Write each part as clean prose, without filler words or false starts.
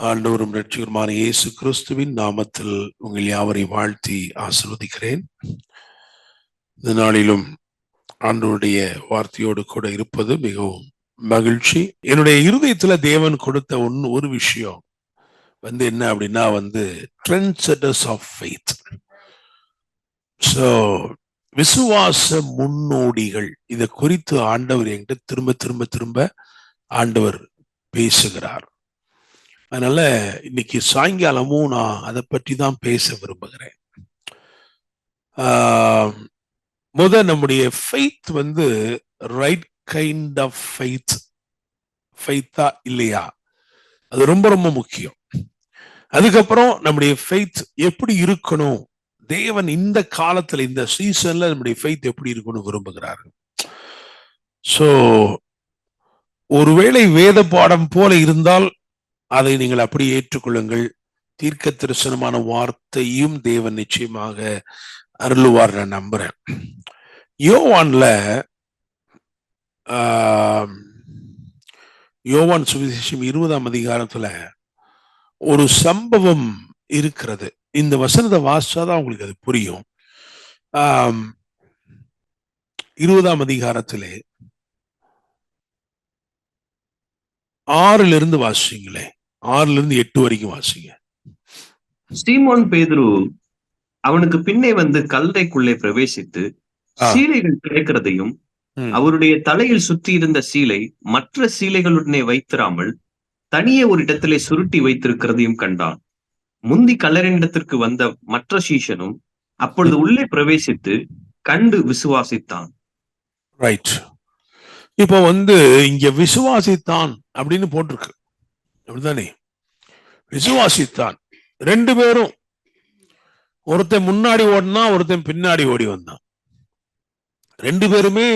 ஆண்டவரும் இரட்சகருமான இயேசு கிறிஸ்துவின் நாமத்தில் உங்கள் யாவரையும் வாழ்த்தி ஆசீர்வதிக்கிறேன். இந்த நாளிலும் ஆண்டவருடைய வார்த்தையோடு கூட இருப்பது மிகவும் மகிழ்ச்சி. என்னுடைய இருதயத்துல தேவன் கொடுத்த ஒரு விஷயம் என்ன அப்படின்னா trend setters of faith. So விசுவாச முன்னோடிகள், இதை குறித்து ஆண்டவர் என்கிட்ட திரும்ப திரும்ப திரும்ப ஆண்டவர் பேசுகிறார். அதனால இன்னைக்கு சாயங்காலமும் நான் அதை பற்றி தான் பேச விரும்புகிறேன். நம்முடைய ஃபெய்த் ரைட் கைண்ட் ஆஃப் ஃபெய்த்தா இல்லையா, அது ரொம்ப ரொம்ப முக்கியம். அதுக்கப்புறம் நம்முடைய ஃபெய்த் எப்படி இருக்கணும், தேவன் இந்த காலத்துல இந்த சீசன்ல நம்முடைய ஃபெய்த் எப்படி இருக்கணும் விரும்புகிறார்கள். ஸோ ஒருவேளை வேத பாடம் போல இருந்தால் அதை நீங்கள் அப்படி ஏற்றுக்கொள்ளுங்கள். தீர்க்க தரிசனமான வார்த்தையும் தேவன் நிச்சயமாக அருளுவார் நான் நம்புறேன். யோவான் சுவிசேஷம் 20ஆம் அதிகாரத்துல ஒரு சம்பவம் இருக்கிறது. இந்த வசனத்தை வாசிச்சாதான் உங்களுக்கு அது புரியும். 20ஆம் அதிகாரத்திலே 6 வாசிங்களே, 6 8 வரைக்கும் வாசிங்க. சீமோன் பேதுரு அவனுக்கு பின்னே கல்தைக்குள்ளே பிரவேசித்து சீலைகள் கிடைக்கிறதையும் அவருடைய தலையில் சுற்றி இருந்த சீலை மற்ற சீலைகளுடனே வைத்திராமல் தனியே ஒரு இடத்திலே சுருட்டி வைத்திருக்கிறதையும் கண்டான். முந்தி கல்லறையிடத்திற்கு வந்த மற்ற சீஷனும் அப்பொழுது உள்ளே பிரவேசித்து கண்டு விசுவாசித்தான். ரைட். இப்போ இங்க விசுவாசித்தான் அப்படின்னு போட்டிருக்கு, அப்படிதானே? விசுவாசித்தான். 2 பேரும், ஒருத்தன் முன்னாடி ஓடினா, ஒருத்தன் பின்னாடி ஓடி வந்தான். 2 பேருமே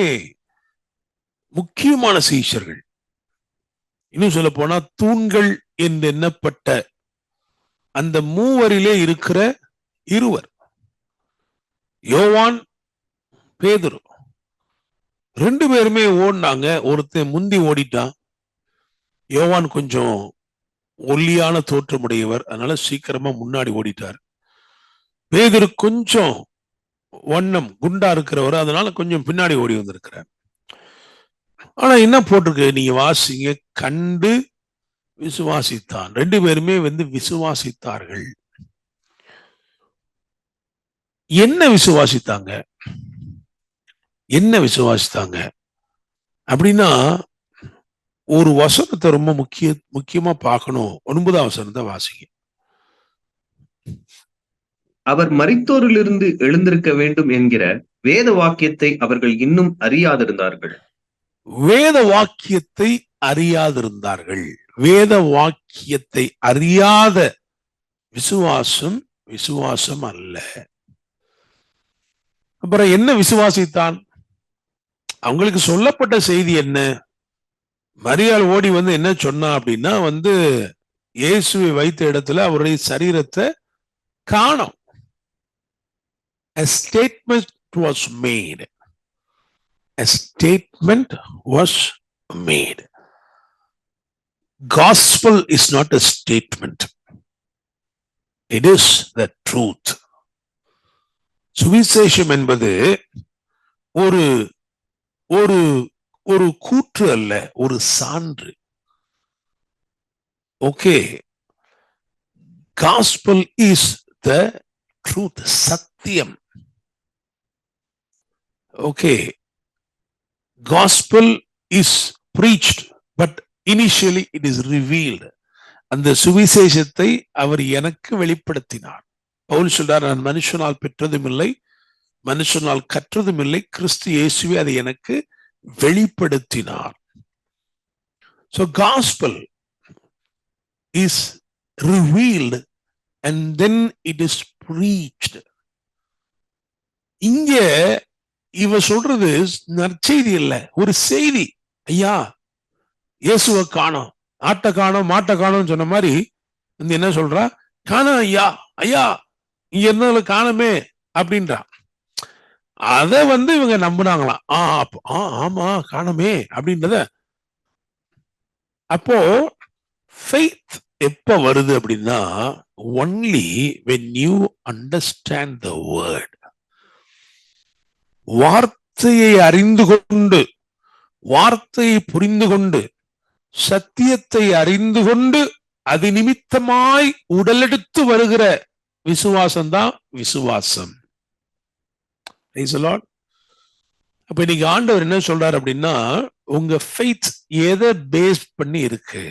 முக்கியமான சீஷர்கள். இன்னும் சொல்ல போனா தூண்கள் என்று எண்ணப்பட்ட அந்த மூவரிலே இருக்கிற இருவர், யோவான், பேதுரு. 2 பேருமே ஓடினாங்க. ஒருத்தன் முந்தி ஓடிட்டான். யோவான் கொஞ்சம் ஒல்லியான தோற்றமுடையவர், அதனால சீக்கிரமா முன்னாடி ஓடிட்டார். பேதுரு கொஞ்சம் வண்ணம் குண்டா இருக்கிறவர், அதனால கொஞ்சம் பின்னாடி ஓடி வந்திருக்கிறார். ஆனா என்ன போட்டிருக்கு நீங்க வாசிங்க, கண்டு விசுவாசித்தான். 2 பேருமே விசுவாசித்தார்கள். என்ன விசுவாசித்தாங்க? என்ன விசுவாசித்தாங்க அப்படின்னா, ஒரு வசனத்தை ரொம்ப முக்கியமா பார்க்கணும். 9ஆம் வசனத்தை வாசிங்க. அவர் மரித்தோரிலிருந்து எழுந்திருக்க வேண்டும் என்கிற வேத வாக்கியத்தை அவர்கள் இன்னும் அறியாதிருந்தார்கள். வேத வாக்கியத்தை அறியாதிருந்தார்கள். வேத வாக்கியத்தை அறியாத விசுவாசம் விசுவாசம் அல்ல. அப்புறம் என்ன விசுவாசித்தான்? அவங்களுக்கு சொல்லப்பட்ட செய்தி என்ன? மரியாள் ஓடி என்ன சொன்னா அப்படின்னா, இயேசுவை வைத்த இடத்துல அவருடைய சரீரத்தை காணோம். A statement was made. A statement was made. Gospel is not a statement. It is the truth. சுவிசேஷம் என்பது ஒரு ஒரு ஒரு கூற்று அல்ல, ஒரு சான்று. Okay, gospel is the truth, சத்தியம். Okay, gospel is preached, but initially it is revealed. அந்த சுவிசேஷத்தை அவர் எனக்கு வெளிப்படுத்தினார். பவுல் சொல்றார், நான் மனுஷனால் பெற்றதும் இல்லை, மனுஷனால் கற்றதும் இல்லை, கிறிஸ்து இயேசுவே அதை எனக்கு வெளிப்படுத்தினார். So gospel is revealed and then it is preached. இங்க இவ சொல்றது நற்செய்தி இல்ல, ஒரு செய்தி. ஐயா, இயேசுவை காணோம், ஆட்டை காணோம், மாட்டை காணோம் சொன்ன மாதிரி என்ன சொல்றா? காணோம் ஐயா, ஐயா இங்க இருந்தால காணமே அப்படின்றா. அத இவங்க நம்புனாங்களாம். ஆமா காணமே அப்படின்றத. அப்போ ஃபெய்த் எப்ப வருது அப்படின்னா, only when you understand the word. வார்த்தையை அறிந்து கொண்டு, வார்த்தையை புரிந்து கொண்டு, சத்தியத்தை அறிந்து கொண்டு, அது நிமித்தமாய் உடலெடுத்து வருகிற விசுவாசம் தான் விசுவாசம். அப்ப இன்னைக்கு ஆண்டவர் என்ன சொல்றாரு அப்படின்னா, உங்க ஃபெய்த் எதை பேஸ் பண்ணி இருக்கு?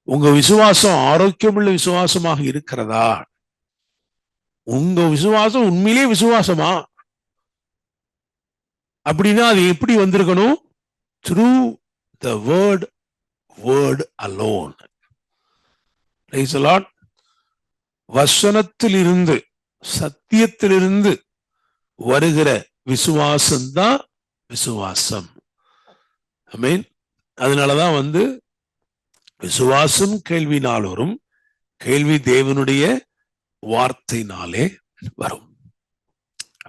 உங்க விசுவாசம் ஆரோக்கியமுள்ள விசுவாசமாக இருக்கிறதா? உங்க விசுவாசம் உண்மையிலே விசுவாசமா? அப்படின்னா அது எப்படி வந்திருக்கணும்? Through the word alone. வசனத்தில் இருந்து, சத்தியத்திலிருந்து வருகிற விசுவாசம்தான் விசுவாசம். ஆமென். அதனாலதான் விசுவாசம் கேள்வினால் வரும், கேள்வி தேவனுடைய வார்த்தையினாலே வரும்.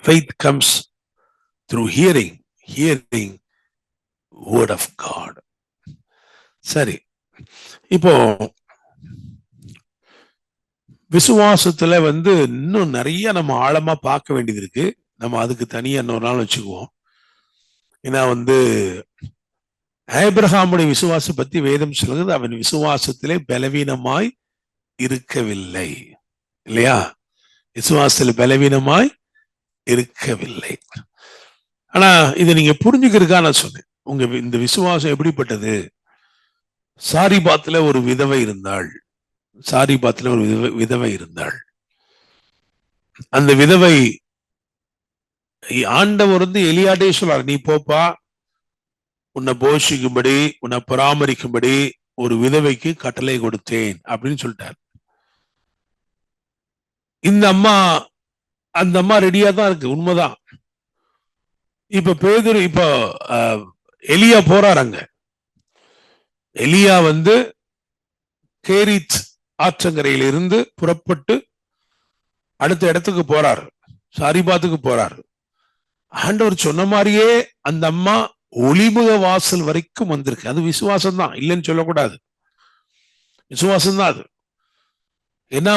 Faith comes through hearing word of God. சரி, இப்போ விசுவாசத்துல இன்னும் நிறைய நம்ம ஆழமா பார்க்க வேண்டியது இருக்கு. நம்ம அதுக்கு தனியா இன்னொரு நாள் வச்சுக்குவோம். ஏன்னா ஆபிரகாமுடைய விசுவாசம் பத்தி வேதம் சொல்லுது, அவன் விசுவாசத்திலே பலவீனமாய் இருக்கவில்லை. இல்லையா? விசுவாசத்துல பலவீனமாய் இருக்கவில்லை. ஆனா இதை நீங்க புரிஞ்சுக்கிறதுக்கா நான் சொன்னேன். உங்க இந்த விசுவாசம் எப்படிப்பட்டது? சாரிபாத்துல ஒரு விதவை இருந்தாள். அந்த விதவை ஆண்டவர் எலியாட்டே சொல்றார், நீ போப்பா, உன்னை போஷிக்கும்படி, உன்னை பராமரிக்கும்படி ஒரு விதவைக்கு கட்டளை கொடுத்தேன் அப்படின்னு சொல்லிட்டார். அந்த அம்மா ரெடியா தான் இருக்கு, உண்மைதான். இப்ப எலியா போறாருங்க. எலியா கேரித் ஆற்றங்கரையில இருந்து புறப்பட்டு அடுத்த இடத்துக்கு போறாரு, சாரிபாத்துக்கு போறாரு. ஆண்டவர் சொன்ன மாதிரியே அந்த அம்மா ஒளிமுக வாசல் வரைக்கும் வந்திருக்கு. அது விசுவாசம் தான், இல்லைன்னு சொல்லக்கூடாது, விசுவாசம் தான் அது. ஏன்னா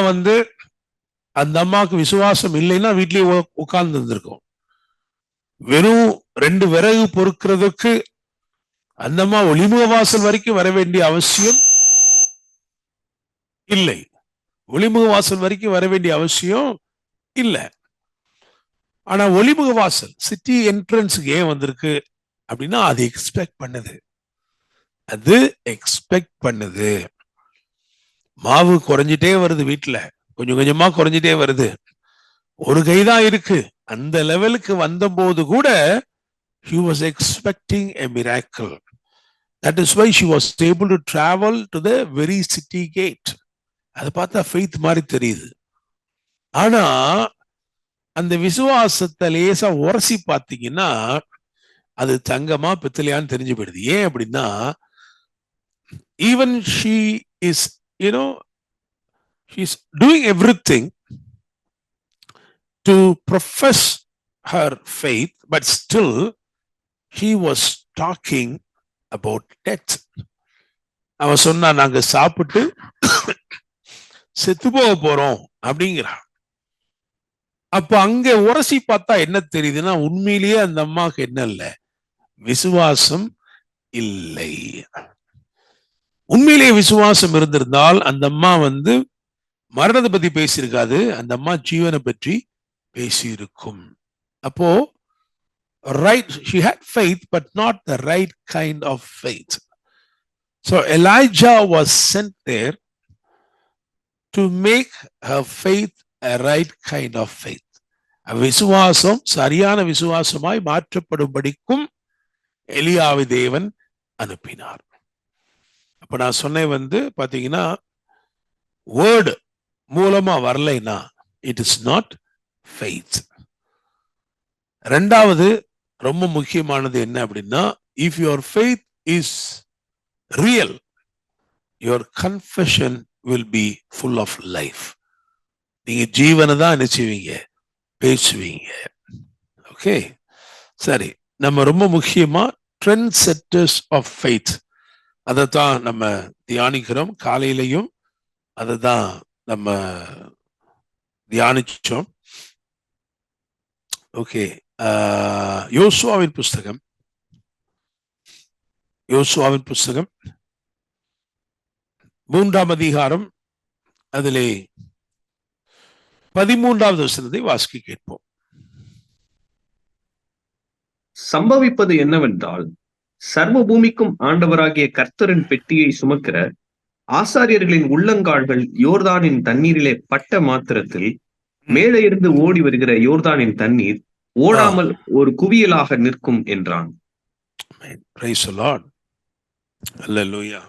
அந்த அம்மாவுக்கு விசுவாசம் இல்லைன்னா வீட்லயே உட்கார்ந்து இருந்திருக்கும். வெறும் 2 விறகு பொறுக்கிறதுக்கு அந்த அம்மா ஒளிமுக வாசல் வரைக்கும் வர வேண்டிய அவசியம் இல்லை. ஒளிமுக வாசல் வரைக்கும் வர வேண்டிய அவசியம் இல்லை. ஆனா ஒளிமுக வாசல் சிட்டி என்ட்ரன்ஸுக்கு ஏன் வந்திருக்கு அப்படின்னா, அது எக்ஸ்பெக்ட் பண்ணுது. மாவு குறைஞ்சிட்டே வருது, வீட்டுல கொஞ்சம் கொஞ்சமா குறைஞ்சிட்டே வருது, ஒரு கைதான் இருக்கு. அந்த லெவலுக்கு வந்த போது கூட she was expecting a miracle. That is why she was able to travel to the very city gate. அதை பார்த்தா ஃபெய்த் மாதிரி தெரியுது. ஆனா அந்த விசுவாசத்தை லேசா உரசி பார்த்தீங்கன்னா அது தங்கமா பித்தளையான்னு தெரிஞ்சு போயிடுது. ஏன் அப்படின்னா, even she is she's doing everything to profess her faith, but still he was talking about death. அவன் சொன்னா, நாங்க சாப்பிட்டு செத்து போக போறோம் அப்படிங்கிறான். அப்ப அங்க உரசி பார்த்தா என்ன தெரியுதுன்னா, உண்மையிலேயே அந்த அம்மாவுக்கு என்ன இல்லை, விசுவாசம் இல்லை. உண்மையிலேயே விசுவாசம் இருந்திருந்தால் அந்த அம்மா மரணத்தை பத்தி பேசியிருக்காது, அந்த அம்மா ஜீவனை பற்றி பேசியிருக்கும். அப்போ right, she had faith but not the right kind of faith. So Elijah was sent there to make her faith a right kind of faith. விசுவாசம் சரியான விசுவாசமாய் மாற்றப்படும்படிக்கும் எலியாவை தேவன் அனுப்பினார். அப்ப நான் சொன்னேன் பாத்தீங்கன்னா, வேர்டு மூலமா வரலைன்னா இட் இஸ் நாட் ஃபெய்த். ரெண்டாவது ரொம்ப முக்கியமானது என்ன அப்படின்னா, if your faith is real, your confession will be full of life. நீங்க ஜீவனை தான் என்ன செய்வீங்க, பேசுவீங்க. ஓகே, சரி. நம்ம ரொம்ப முக்கியமா ட்ரெண்ட் செட்டர்ஸ் ஆஃப் ஃபெய்த் அதைத்தான் நம்ம தியானிக்கிறோம். காலையிலையும் அதைதான் நம்ம தியானிச்சோம். ஓகே, யோசுவாவின் புஸ்தகம் 3ஆம் அதிகாரம், அதிலே 13வது வசனத்தை வாசிக்க கேட்போம். சம்பவிப்பது என்னவென்றால், சர்வ பூமிக்கும் ஆண்டவராகிய கர்த்தரின் பெட்டியை சுமக்கிற ஆசாரியர்களின் உள்ளங்கால்கள் யோர்தானின் தண்ணீரிலே பட்ட மாத்திரத்தில் மேலே இருந்து ஓடி வருகிற யோர்தானின் தண்ணீர் ஓடாமல் ஒரு குவியலாக நிற்கும் என்றான். Praise the Lord. Hallelujah.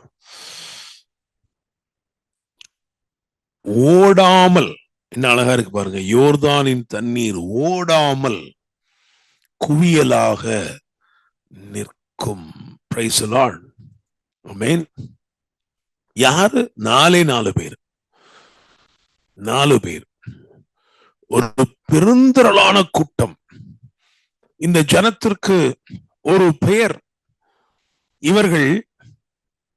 ஓடாமல், என்ன அழகா இருக்கு பாருங்க. யோர்தானின் தண்ணீர் ஓடாமல் குவியலாக நிற்கும். Praise the Lord. Amen. யாரு? 4 பேர். 4 பேர், ஒரு பெருந்திரளான கூட்டம். இந்த ஜனத்திற்கு ஒரு பெயர். இவர்கள்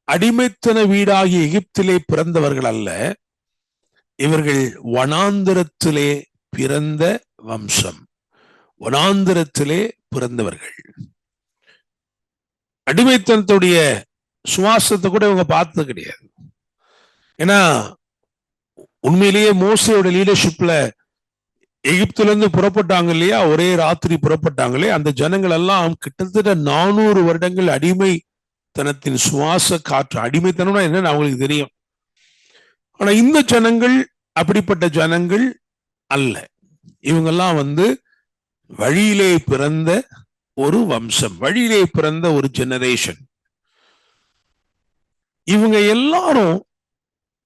அடிமைத்தன வீடாகிய எகிப்திலே பிறந்தவர்கள் அல்ல, இவர்கள் வனாந்திரத்திலே பிறந்த வம்சம், வனாந்திரத்திலே பிறந்தவர்கள். அடிமைத்தனத்துடைய சுவாசத்தை கூட இவங்க பார்த்தது கிடையாது. ஏன்னா உண்மையிலேயே மோசையோட லீடர்ஷிப்ல எகிப்துல இருந்து புறப்பட்டாங்க இல்லையா, ஒரே ராத்திரி புறப்பட்டாங்களே, அந்த ஜனங்கள் எல்லாம் கிட்டத்தட்ட 400 வருடங்கள் அடிமைத்தனத்தின் சுவாச காற்று. அடிமைத்தனம்னா என்னன்னு அவங்களுக்கு தெரியும். ஆனா இந்த ஜனங்கள் அப்படிப்பட்ட ஜனங்கள் அல்ல. இவங்கெல்லாம் வழியிலே பிறந்த ஒரு வம்சம், வழியிலே பிறந்த ஒரு ஜெனரேஷன். இவங்க எல்லாரும்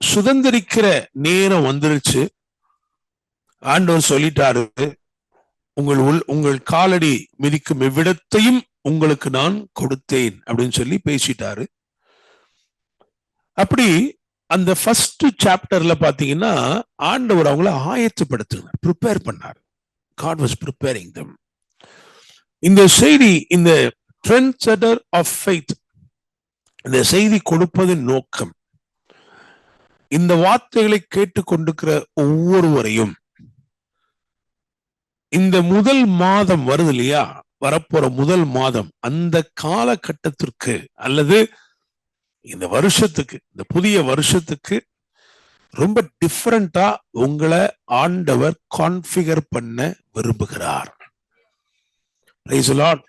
சுதந்திரிக்கிற நேரம் வந்துருச்சு. ஆண்டவர் சொல்லிட்டாரு, உங்கள் காலடி மிதிக்கும் எவ்விடத்தையும் உங்களுக்கு நான் கொடுத்தேன் அப்படின்னு சொல்லி பேசிட்டாரு. அப்படி அந்த ஃபர்ஸ்ட் சாப்டர்ல பாத்தீங்கன்னா ஆண்டவர் அவங்கள ஆயத்தப்படுத்தினார், ப்ரிப்பேர் பண்ணார். God was preparing them. இந்த செய்தி, இந்த ட்ரெண்ட்செட்டர் ஆஃப் ஃபெய்த், இந்த செய்தி கொடுப்பதின் நோக்கம், இந்த வார்த்தைகளை கேட்டுக்கொண்டிருக்கிற ஒவ்வொருவரையும் இந்த முதல் மாதம் வருது இல்லையா, வரப்போற முதல் மாதம், அந்த காலகட்டத்திற்கு அல்லது இந்த வருஷத்துக்கு, இந்த புதிய வருஷத்துக்கு ரொம்ப டிஃபரண்டா உங்களை ஆண்டவர் கான்ஃபிகர் பண்ண விரும்புகிறார். Praise the Lord.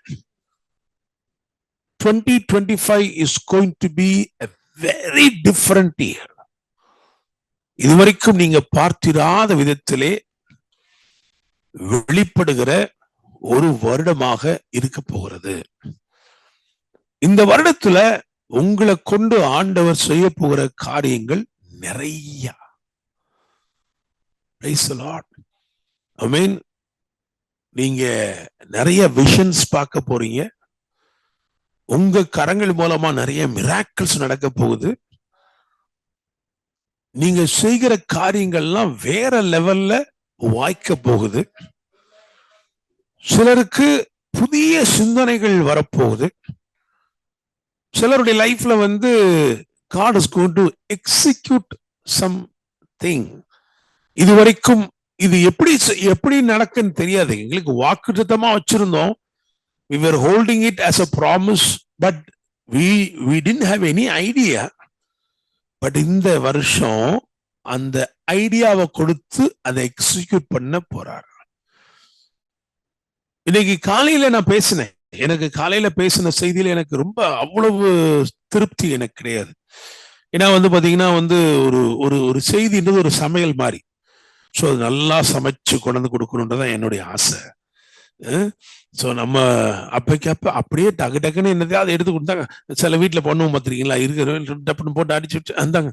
2025 is going to be a very different year. இதுவரைக்கும் நீங்க பார்த்திராத விதத்திலே வெளிப்படுகிற ஒரு வருடமாக இருக்க போகிறது. இந்த வருடத்துல உங்களை கொண்டு ஆண்டவர் செய்ய போகிற காரியங்கள் நிறைய. Praise the Lord. Amen. நீங்க நிறைய விஷன்ஸ் பார்க்க போறீங்க. உங்க கரங்கள் மூலமா நிறைய மிராக்கிள்ஸ் நடக்க போகுது. நீங்க செய்கிற காரியங்கள்லாம் வேற லெவல்ல வாய்க்க போகுது. சிலருக்கு புதிய சிந்தனைகள் வரப்போகுது. சிலருடைய லைஃப்ல God is going to execute something. இதுவரைக்கும் இது எப்படி நடக்குன்னு தெரியாது. எங்களுக்கு வாக்குத்தத்தமா வச்சிருந்தோம். We were holding it as a promise, but we didn't have any idea. But இந்த வருஷம் அந்த ஐடியாவை கொடுத்து அதை எக்ஸிக்யூட் பண்ண போறாரு. இன்னைக்கு காலையில நான் பேசினேன். எனக்கு காலையில பேசின செய்தியில எனக்கு ரொம்ப அவ்வளவு திருப்தி எனக்கு கிடையாது. ஏன்னா பாத்தீங்கன்னா ஒரு செய்தின்றது ஒரு சமையல் மாதிரி. ஸோ அது நல்லா சமைச்சு கொண்டு கொடுக்கணுன்றதான் என்னுடைய ஆசை. ஸோ நம்ம அப்ப அப்படியே டக்கு டக்குன்னு என்னதையாவது எடுத்து கொடுத்தாங்க. சில வீட்டுல பண்ணுவோம் பார்த்துருக்கீங்களா, இருக்கிற டப்புன்னு போட்டு அடிச்சு அந்தாங்க.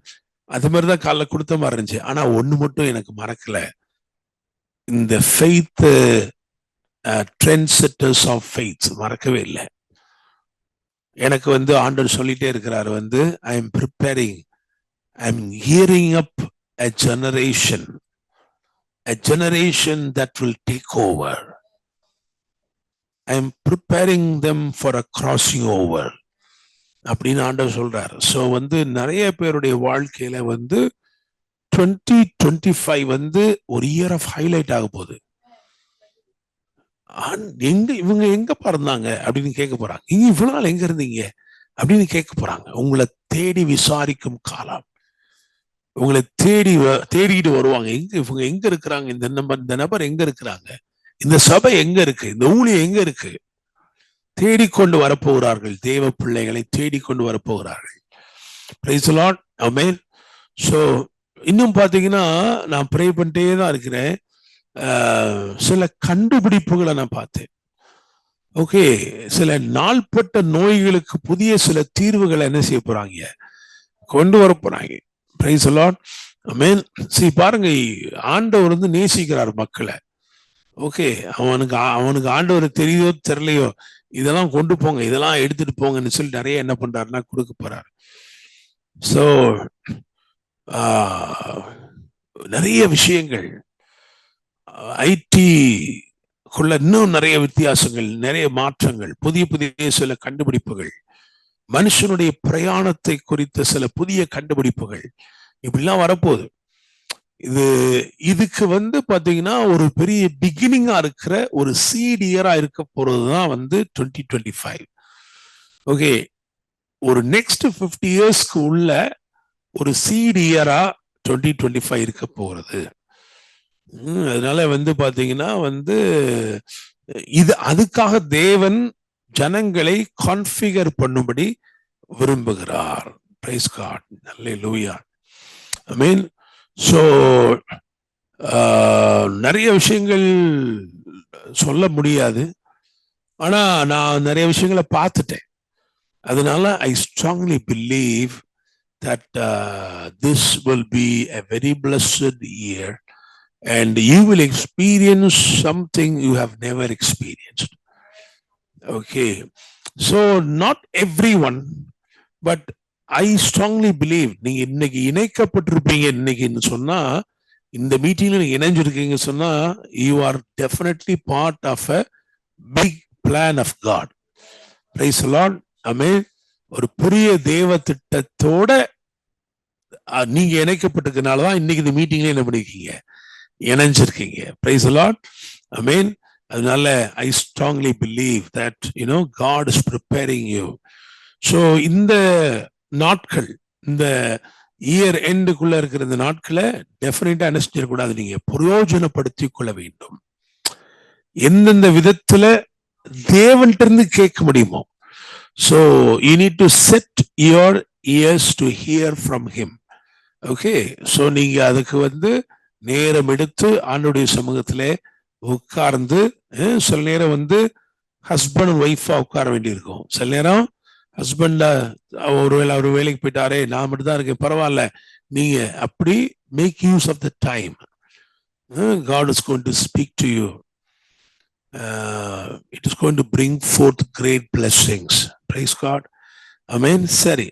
அது மாதிரிதான் காலைல கொடுத்த மாதிரி இருந்துச்சு. ஆனா ஒண்ணு மட்டும் எனக்கு மறக்கல, இந்த ஃபெய்த் ட்ரெண்ட்செட்டர்ஸ் ஆஃப் ஃபெய்த் மறக்கவே இல்லை. எனக்கு ஆண்டவர் சொல்லிட்டே இருக்கிறாரு, I am preparing, I am hearing up a generation that will take over. I am preparing them for a crossing over. அப்படின்னு ஆண்டவர் சொல்றாரு. ஸோ வந்து நிறைய பேருடைய வாழ்க்கையில வந்து 2025 வந்து ஒரு இயர் ஆஃப் ஹைலைட் ஆக போகுது. இவங்க எங்க பிறந்தாங்க அப்படின்னு கேட்க போறாங்க. நீங்க இவ்வளவு நாள் எங்க இருந்தீங்க அப்படின்னு கேட்க போறாங்க. உங்களை தேடி விசாரிக்கும் காலம். உங்களை தேடிட்டு வருவாங்க. இவங்க எங்க இருக்கிறாங்க, இந்த நபர் எங்க இருக்கிறாங்க, இந்த சபை எங்க இருக்கு, இந்த ஊழியம் எங்க இருக்கு, தேடிக்கொண்டு வரப்போகிறார்கள். தேவ பிள்ளைகளை தேடிக்கொண்டு வரப்போகிறார்கள். Praise the lord. Amen. So இன்னும் பாத்தீங்கன்னா நான் ப்ரே பண்ணிட்டே தான் இருக்கிறேன். சில கண்டுபிடிப்புகளை நான் பார்த்தேன். ஓகே, சில நாள்பட்ட நோய்களுக்கு புதிய சில தீர்வுகளை என்ன செய்ய போறாங்க, கொண்டு வர போறாங்க. Praise the lord. ஆமென். சரி பாருங்க, ஆண்டவர் வந்து நேசிக்கிறார் மக்களை. ஓகே, அவனுக்கு ஆண்டவர் தெரியுதோ தெரியலையோ, இதெல்லாம் கொண்டு போங்க, இதெல்லாம் எடுத்துட்டு போங்கன்னு சொல்லி நிறைய என்ன பண்றாருன்னா கொடுக்க போறாரு. சோ நிறைய விஷயங்கள் ஐடிக்குள்ள இன்னும் நிறைய வித்தியாசங்கள், நிறைய மாற்றங்கள், புதிய புதிய சில கண்டுபிடிப்புகள், மனுஷனுடைய பிரயாணத்தை குறித்த சில புதிய கண்டுபிடிப்புகள் இப்படிலாம் வரப்போகுது. இதுக்கு வந்து பாத்தீங்கன்னா ஒரு பெரிய பிகினிங்கா இருக்கிற ஒரு சீட் இயரா இருக்க போறதுதான் வந்து 2025. ஓகே, ஒரு நெக்ஸ்ட் 50 இயர்ஸ்க்கு உள்ள ஒரு சீட் இயரா 2025 இருக்க போகிறது. அதனால வந்து பாத்தீங்கன்னா வந்து இது அதுக்காக தேவன் ஜனங்களை கான்ஃபிகர் பண்ணும்படி விரும்புகிறார். Praise God. Hallelujah. Amen. So நிறைய விஷயங்கள் சொல்ல முடியாது, ஆனா நான் நிறைய விஷயங்களை பார்த்துட்டேன். அதனால I strongly believe that this will be a very blessed year and you will experience something you have never experienced. Okay, so not everyone, but I strongly believe நீங்க இன்னைக்கு இணைக்கப்பட்டிருப்பீங்க. இன்னைக்குன்னு சொன்னா, இந்த மீட்டிங்ல நீங்க இணைஞ்சிருக்கீங்க சொன்னா, you are definitely part of a big plan of God. Praise the Lord. Amen. ஒரு பெரிய தேவ திட்டத்தோட நீங்க இணைக்கப்பட்டிருக்கனாலதான் இன்னைக்கு இந்த மீட்டிங்ல என்ன பண்ணிருக்கீங்க, இணைஞ்சிருக்கீங்க. Praise the lord. ஆமென். அதனால I strongly believe that God is preparing you. So இந்த நாட்கள், இந்த இயர் எண்டுக்குள்ள இருக்கிற இந்த நாட்களை டெஃபினட்டா என்ன செய்யக்கூடாது, நீங்க பிரயோஜனப்படுத்திக் கொள்ள வேண்டும். எந்தெந்த விதத்துல தேவன்கிட்ட இருந்து கேட்க முடியுமோ. So you need to set your ears to hear from him. Okay, so நீங்க அதுக்கு வந்து நேரம் எடுத்து ஆண்டவருடைய சமூகத்திலே உட்கார்ந்து, சில நேரம் வந்து ஹஸ்பண்ட் அண்ட் ஒய்ஃபா உட்கார வேண்டியிருக்கும். சில நேரம் ஹஸ்பண்ட ஒருவேளை அவர் வேலைக்கு போயிட்டாரே, நான் மட்டும் தான் இருக்கேன், பரவாயில்ல, நீங்க அப்படி make use of the time. God is going to speak to you. It is going to bring forth great blessings. Praise God. Amen. சரி,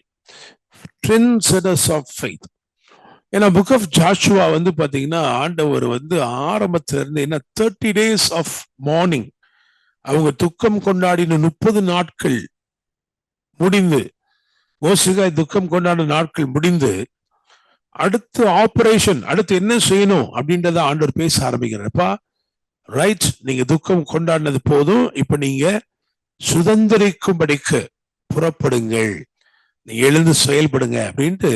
trendsetters of faith. ஏன்னா புக் ஆஃப் ஜாஷுவா வந்து பாத்தீங்கன்னா ஆண்டவர் வந்து ஆரம்பத்துல இருந்து என்ன 30 days ஆஃப் மார்னிங், அவங்க துக்கம் கொண்டாடின 30 நாட்கள் முடிந்து, மோசேகாய் துக்கம் கொண்டாடின நாட்கள் முடிந்து, அடுத்து ஆபரேஷன், அடுத்து என்ன செய்யணும் அப்படின்றத ஆண்டவர் பேச ஆரம்பிக்கிறப்பா. ரைட், நீங்க துக்கம் கொண்டாடினது போதும், இப்ப நீங்க சுதந்திரிக்கும்படிக்கு புறப்படுங்கள், நீங்க எழுந்து செயல்படுங்க அப்படின்ட்டு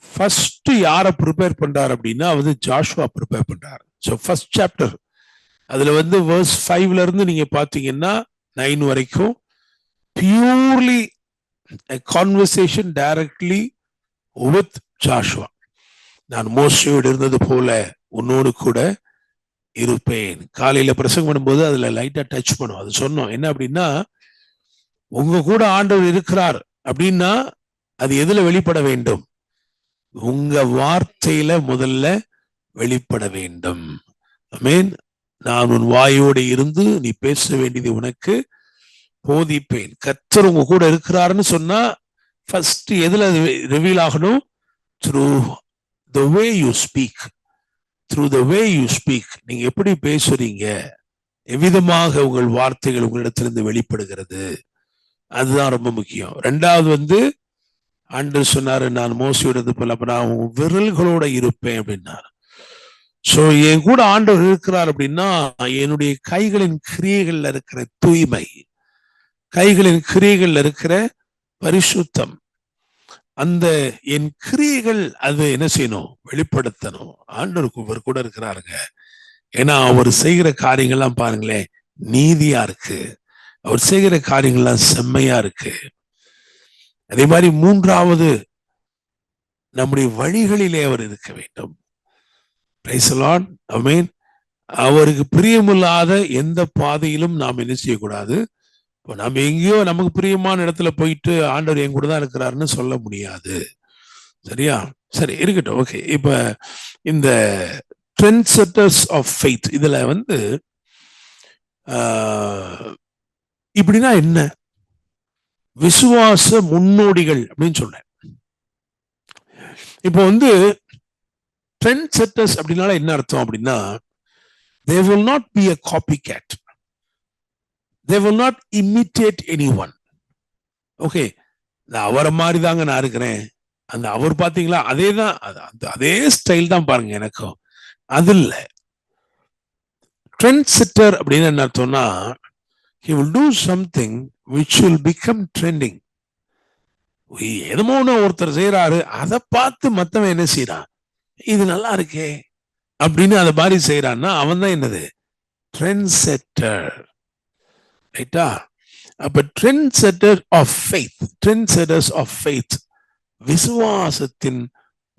ஃபர்ஸ்ட் யாரை ப்ரிப்பேர் பண்றாரு அப்படின்னா வந்து ஜாஷுவா ப்ரிப்பேர் பண்றாரு. ஸோ ஃபர்ஸ்ட் சாப்டர் அதுல வந்து வேர்ஸ் 5ல இருந்து நீங்க பாத்தீங்கன்னா 9 வரைக்கும் purely a conversation directly with Joshua. நான் மோசேயோடு இருந்தது போல உன்னோடு கூட இருப்பேன். காலையில பிரசங்கம் பண்ணும்போது அதுல லைட்டா டச் பண்ணும். அது சொன்னோம் என்ன அப்படின்னா, உங்க கூட ஆண்டவர் இருக்கிறார் அப்படின்னா அது எதுல வெளிப்பட வேண்டும், உங்க வார்த்தையில முதல்ல வெளிப்பட வேண்டும். ஆமென். நான் உன் வாயோடு இருந்து நீ பேச வேண்டியது உனக்கு போதிப்பேன். கர்த்தர் உங்க கூட இருக்கிறாருன்னு சொன்னா ஃபர்ஸ்ட் எதுல ரிவீல் ஆகணும், through the way you speak. Through the way you speak, நீங்க எப்படி பேசுறீங்க, எவ்விதமாக உங்கள் வார்த்தைகள் உங்களிடத்திலிருந்து வெளிப்படுகிறது, அதுதான் ரொம்ப முக்கியம். ரெண்டாவது ஆண்டவர் சொன்னாரு, நான் மோசையோடது போல அப்ப நான் உன் விரல்களோட இருப்பேன் அப்படின்னாரு. சோ என் கூட ஆண்டவர் இருக்கிறார் அப்படின்னா என்னுடைய கைகளின் கிரியைகள்ல இருக்கிற தூய்மை, கைகளின் கிரியைகள்ல இருக்கிற பரிசுத்தம், அந்த என் கிரியைகள் அது என்ன செய்யணும், வெளிப்படுத்தணும். ஆண்டவருக்கு இவர் கூட இருக்கிறாருங்க. ஏன்னா அவர் செய்கிற காரியங்கள்லாம் பாருங்களேன், நீதியா இருக்கு. அவர் செய்கிற காரியங்கள்லாம் செம்மையா இருக்கு. அதே மாதிரி மூன்றாவது, நம்முடைய வழிகளிலே அவர் இருக்க வேண்டும். Praise the lord. ஆமென். அவருக்கு பிரியமில்லாத எந்த பாதையிலும் நாம் என்ன செய்யக்கூடாது. இப்போ நம்ம எங்கேயோ நமக்கு பிரியமான இடத்துல போயிட்டு ஆண்டவர் என் கூட தான் இருக்கிறாருன்னு சொல்ல முடியாது. சரியா? சரி, இருக்கட்டும். ஓகே. இப்ப இந்த ட்ரெண்ட் செட்டர்ஸ் ஆஃப் ஃபெய்த் இதுல இப்படின்னா என்ன? விசுவாச முன்னோடிகள் அப்படின்னு சொன்னேன். இப்போ ட்ரெண்ட் செட்டர்ஸ் அப்படின்னால என்ன அர்த்தம் அப்படின்னா, they will not be a copycat. They will not imitate anyone. Okay, நான் அவரை மாதிரி தாங்க நான் இருக்கிறேன், அந்த அவர் பாத்தீங்களா அதே தான், அதே ஸ்டைல் தான் பாருங்க எனக்கும். அது இல்ல. ட்ரெண்ட் செட்டர் அப்படின்னு என்ன அர்த்தம்னா, he will do something which will become trending. எதுமோ ஒருத்தர் செய்யறாரு, அதை பார்த்து மத்தவன் என்ன செய்யறான், இது நல்லா இருக்கே அப்படின்னு அதை மாதிரி செய்யறான்னா அவன் தான் என்னது, ட்ரெண்ட் செட்டர். ரைட்டா? அப்ப trend setter of faith, trend setters of faith, விசுவாசத்தின்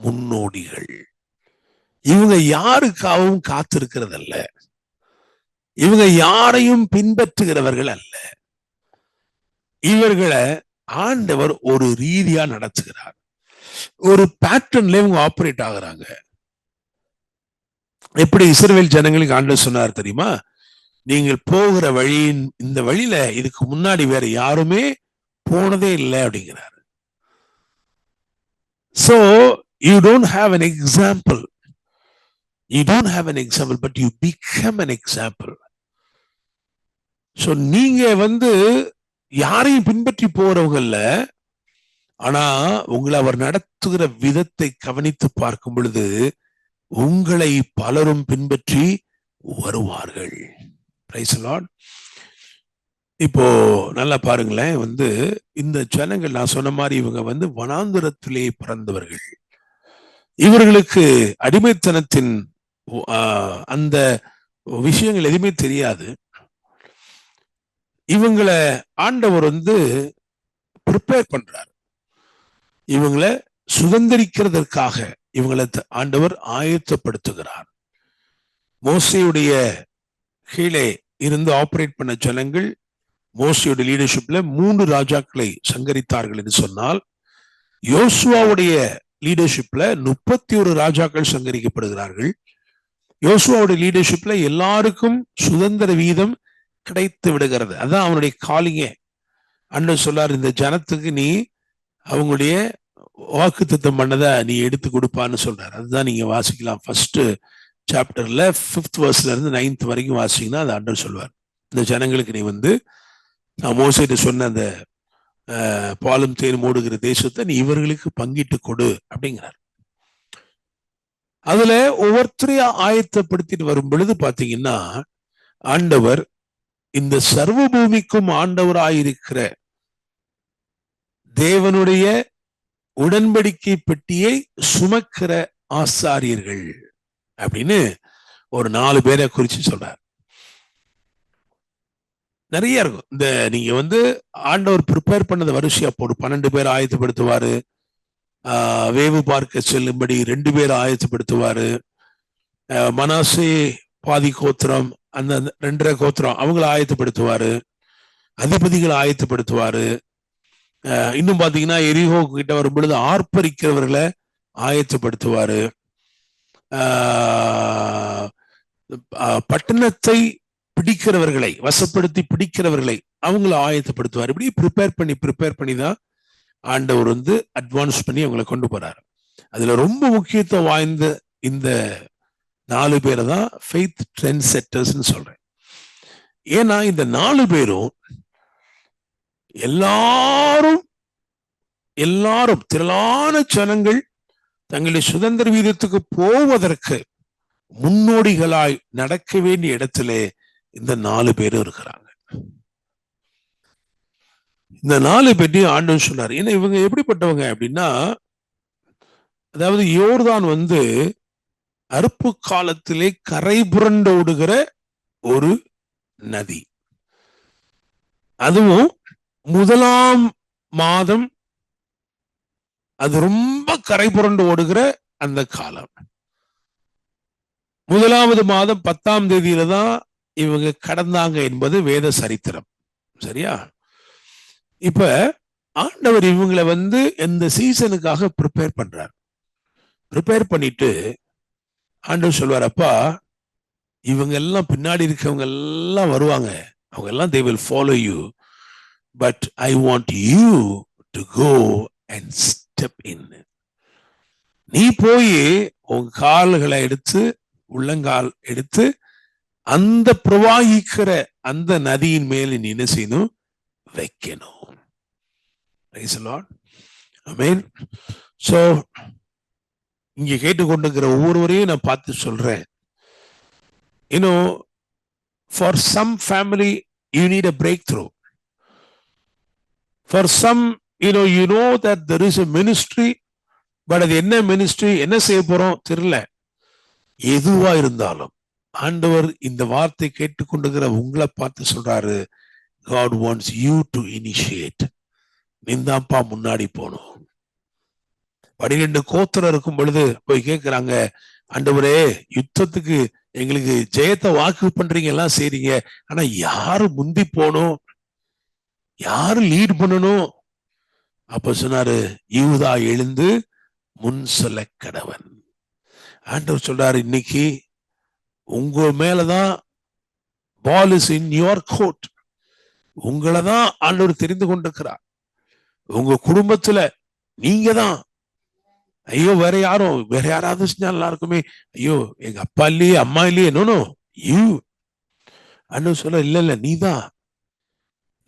முன்னோடிகள். இவங்க யாருக்காகவும் காத்திருக்கிறதல்ல, இவங்க யாரையும் பின்பற்றுகிறவர்கள் அல்ல. இவர்களை ஆண்டவர் ஒரு ரீதியா நடத்துகிறார். ஒரு பேட்டர்ன்ல இவங்க ஆபரேட் ஆகுறாங்க. எப்படி இஸ்ரவேல் ஜனங்களுக்கு ஆண்டவர் சொன்னார் தெரியுமா? நீங்கள் போகிற வழியின் இந்த வழியில இதுக்கு முன்னாடி வேற யாருமே போனதே இல்லை அப்படிங்கிறார். So you don't have an example. You don't have an example, but you become an example. So நீங்க யாரையும் பின்பற்றி போறவங்கல்ல, ஆனா உங்களை அவர் நடத்துகிற விதத்தை கவனித்து பார்க்கும் பொழுது உங்களை பலரும் பின்பற்றி வருவார்கள். Price the Lord. இப்போ நல்லா பாருங்களேன், இந்த ஜனங்கள் நான் சொன்ன மாதிரி இவங்க வனாந்திரத்திலே பிறந்தவர்கள். இவர்களுக்கு அடிமைத்தனத்தின் அந்த விஷயங்கள் எதுவுமே தெரியாது. இவங்களை ஆண்டவர் ப்ரிப்பேர் பண்றார். இவங்களை சுதந்திரிக்கிறதற்காக இவங்களை ஆண்டவர் ஆயத்தப்படுத்துகிறார். மோசேயுடைய கீழே இருந்து ஆபரேட் பண்ண ஜனங்கள் மோசேயுடைய லீடர்ஷிப்ல 3 ராஜாக்களை சங்கரித்தார்கள் என்று சொன்னால், யோசுவாவுடைய லீடர்ஷிப்ல 31 ராஜாக்கள் சங்கரிக்கப்படுகிறார்கள். யோசுவாவுடைய லீடர்ஷிப்ல எல்லாருக்கும் சுதந்திர வீதம் கிடைத்து விடுகிறது. அதான் அவனுடைய காலிங்கே. ஆண்டவர் சொல்லார், இந்த ஜனத்துக்கு நீ அவங்களுடைய வாக்குத்தத்தம் பண்ணதை நீ எடுத்து கொடுப்பான்னு சொல்றாரு. அதுதான் நீங்க வாசிக்கலாம். ஃபர்ஸ்ட் சாப்டர்ல 5th வெர்ஸ்ல இருந்து 9th வரைக்கும் வாசிங்கன்னா அது ஆண்டவர் சொல்வார், இந்த ஜனங்களுக்கு நீ நான் மோசேட்ட சொன்ன அந்த பாலும் தேனும் ஓடுகிற தேசத்தை நீ இவர்களுக்கு பங்கிட்டு கொடு அப்படிங்கிறார். அதுல ஒவ்வொருத்தரையா ஆயத்தப்படுத்திட்டு வரும் பொழுது பாத்தீங்கன்னா, ஆண்டவர் இந்த சர்வ பூமிக்கும் ஆண்டவராயிருக்கிற தேவனுடைய உடன்படிக்கை பெட்டியை சுமக்கிற ஆசாரியர்கள் அப்படின்னு ஒரு 4 பேரை குறிச்சு சொல்றார். நிறைய இருக்கும். இந்த நீங்க ஆண்டவர் ப்ரிப்பேர் பண்ணத வரிசையா போடு. 12 பேர் ஆயத்தப்படுத்துவாரு. வேவு பார்க்க செல்லும்படி 2 பேர் ஆயத்தப்படுத்துவாரு. மனாசே பாதி கோத்திரம், அந்த 2.5 கோத்திரம் அவங்களை ஆயத்தப்படுத்துவாரு. அதிபதிகளை ஆயத்தப்படுத்துவாரு. இன்னும் பாத்தீங்கன்னா எரிகோ கிட்ட வரும் பொழுது ஆர்ப்பரிக்கிறவர்களை ஆயத்தப்படுத்துவாரு. பட்டணத்தை பிடிக்கிறவர்களை, வசப்படுத்தி பிடிக்கிறவர்களை அவங்கள ஆயத்தப்படுத்துவார். இப்படி ப்ரிப்பேர் பண்ணி தான் ஆண்டவர் அட்வான்ஸ் பண்ணி அவங்களை கொண்டு போறாரு. அதுல ரொம்ப முக்கியத்துவம் வாய்ந்த இந்த 4 பேரை தான் ஃபெய்த் ட்ரெண்ட் செட்டர்ஸ்ன்னு சொல்றேன். ஏன்னா இந்த 4 பேரும் எல்லாரும் திரளான ஜனங்கள் தங்களுடைய சுதந்திர வீதத்துக்கு போவதற்கு முன்னோடிகளாய் நடக்க வேண்டிய இடத்திலே இந்த 4 பேரும் இருக்கிறாங்க. இந்த 4 பேரையும் ஆண்டவர் சொன்னார். ஏன்னா இவங்க எப்படிப்பட்டவங்க அப்படின்னா, அதாவது யோர்தான் அறுப்பு காலத்திலே கரை புரண்டு ஓடுகிற ஒரு நதி. அதுவும் 1ஆம் மாதம் அது ரொம்ப கரை புரண்டு ஓடுகிற அந்த காலம். 1வது மாதம் 10ஆம் தேதியில தான் இவங்க கடந்தாங்க என்பது வேத சரித்திரம். சரியா? இப்ப ஆண்டவர் இவங்களை இந்த சீசனுக்காக ப்ரிப்பேர் பண்றார். ப்ரிப்பேர் பண்ணிட்டு ஆண்டவர் சொல்வார், அப்பா இவங்க எல்லாம் பின்னாடி இருக்கவங்க எல்லாம் வருவாங்க, அவங்க எல்லாம் they will follow you, but I want you to go and step in. நீ போய் உன் கால்களை எடுத்து உள்ளங்கால் எடுத்து அந்த பிரவாகிக்கிற அந்த நதியின் மேல நீ என்ன செய்யணும்? வைக்கணும். Praise the Lord. Amen. So இங்க கேட்டுக்கொண்டிருக்கிற ஒவ்வொருவரையும் நான் பார்த்து சொல்றேன், for some family you need a breakthrough. For some you know that there is a ministry, but அது என்ன மினிஸ்ட்ரி, என்ன செய்ய போறோம் தெரியல. எதுவா இருந்தாலும் ஆண்டவர் இந்த வார்த்தை கேட்டுக்கொண்டிருக்கிற உங்களை பார்த்து சொல்றாரு, God wants you to initiate. நீந்தாப்பா முன்னாடி போகணும். 12 கோத்திரம் இருக்கும் பொழுது போய் கேட்கிறாங்க, ஆண்டவரே யுத்தத்துக்கு எங்களுக்கு ஜெயத்தை வாக்கு பண்றீங்க, எல்லாம் செய்றீங்க, ஆனா யாரு முந்தி போகணும், யாரு லீட் பண்ணணும்? அப்ப சொன்னாரு, யூதா எழுந்து முன் சொல்ல கடவன். ஆண்டவர் சொல்றாரு, இன்னைக்கு உங்க மேலதான் ball is in your court. உங்களதான் ஆண்டவர் தெரிந்து கொண்டிருக்கிறார். உங்க குடும்பத்துல நீங்க தான், ஐயோ வேற யாராவது செஞ்சா நல்லா இருக்குமே, ஐயோ எங்க அப்பா இல்லையே அம்மா இல்லையே, நோ யூ. ஆண்டவர் சொல்ல, இல்ல நீதான்.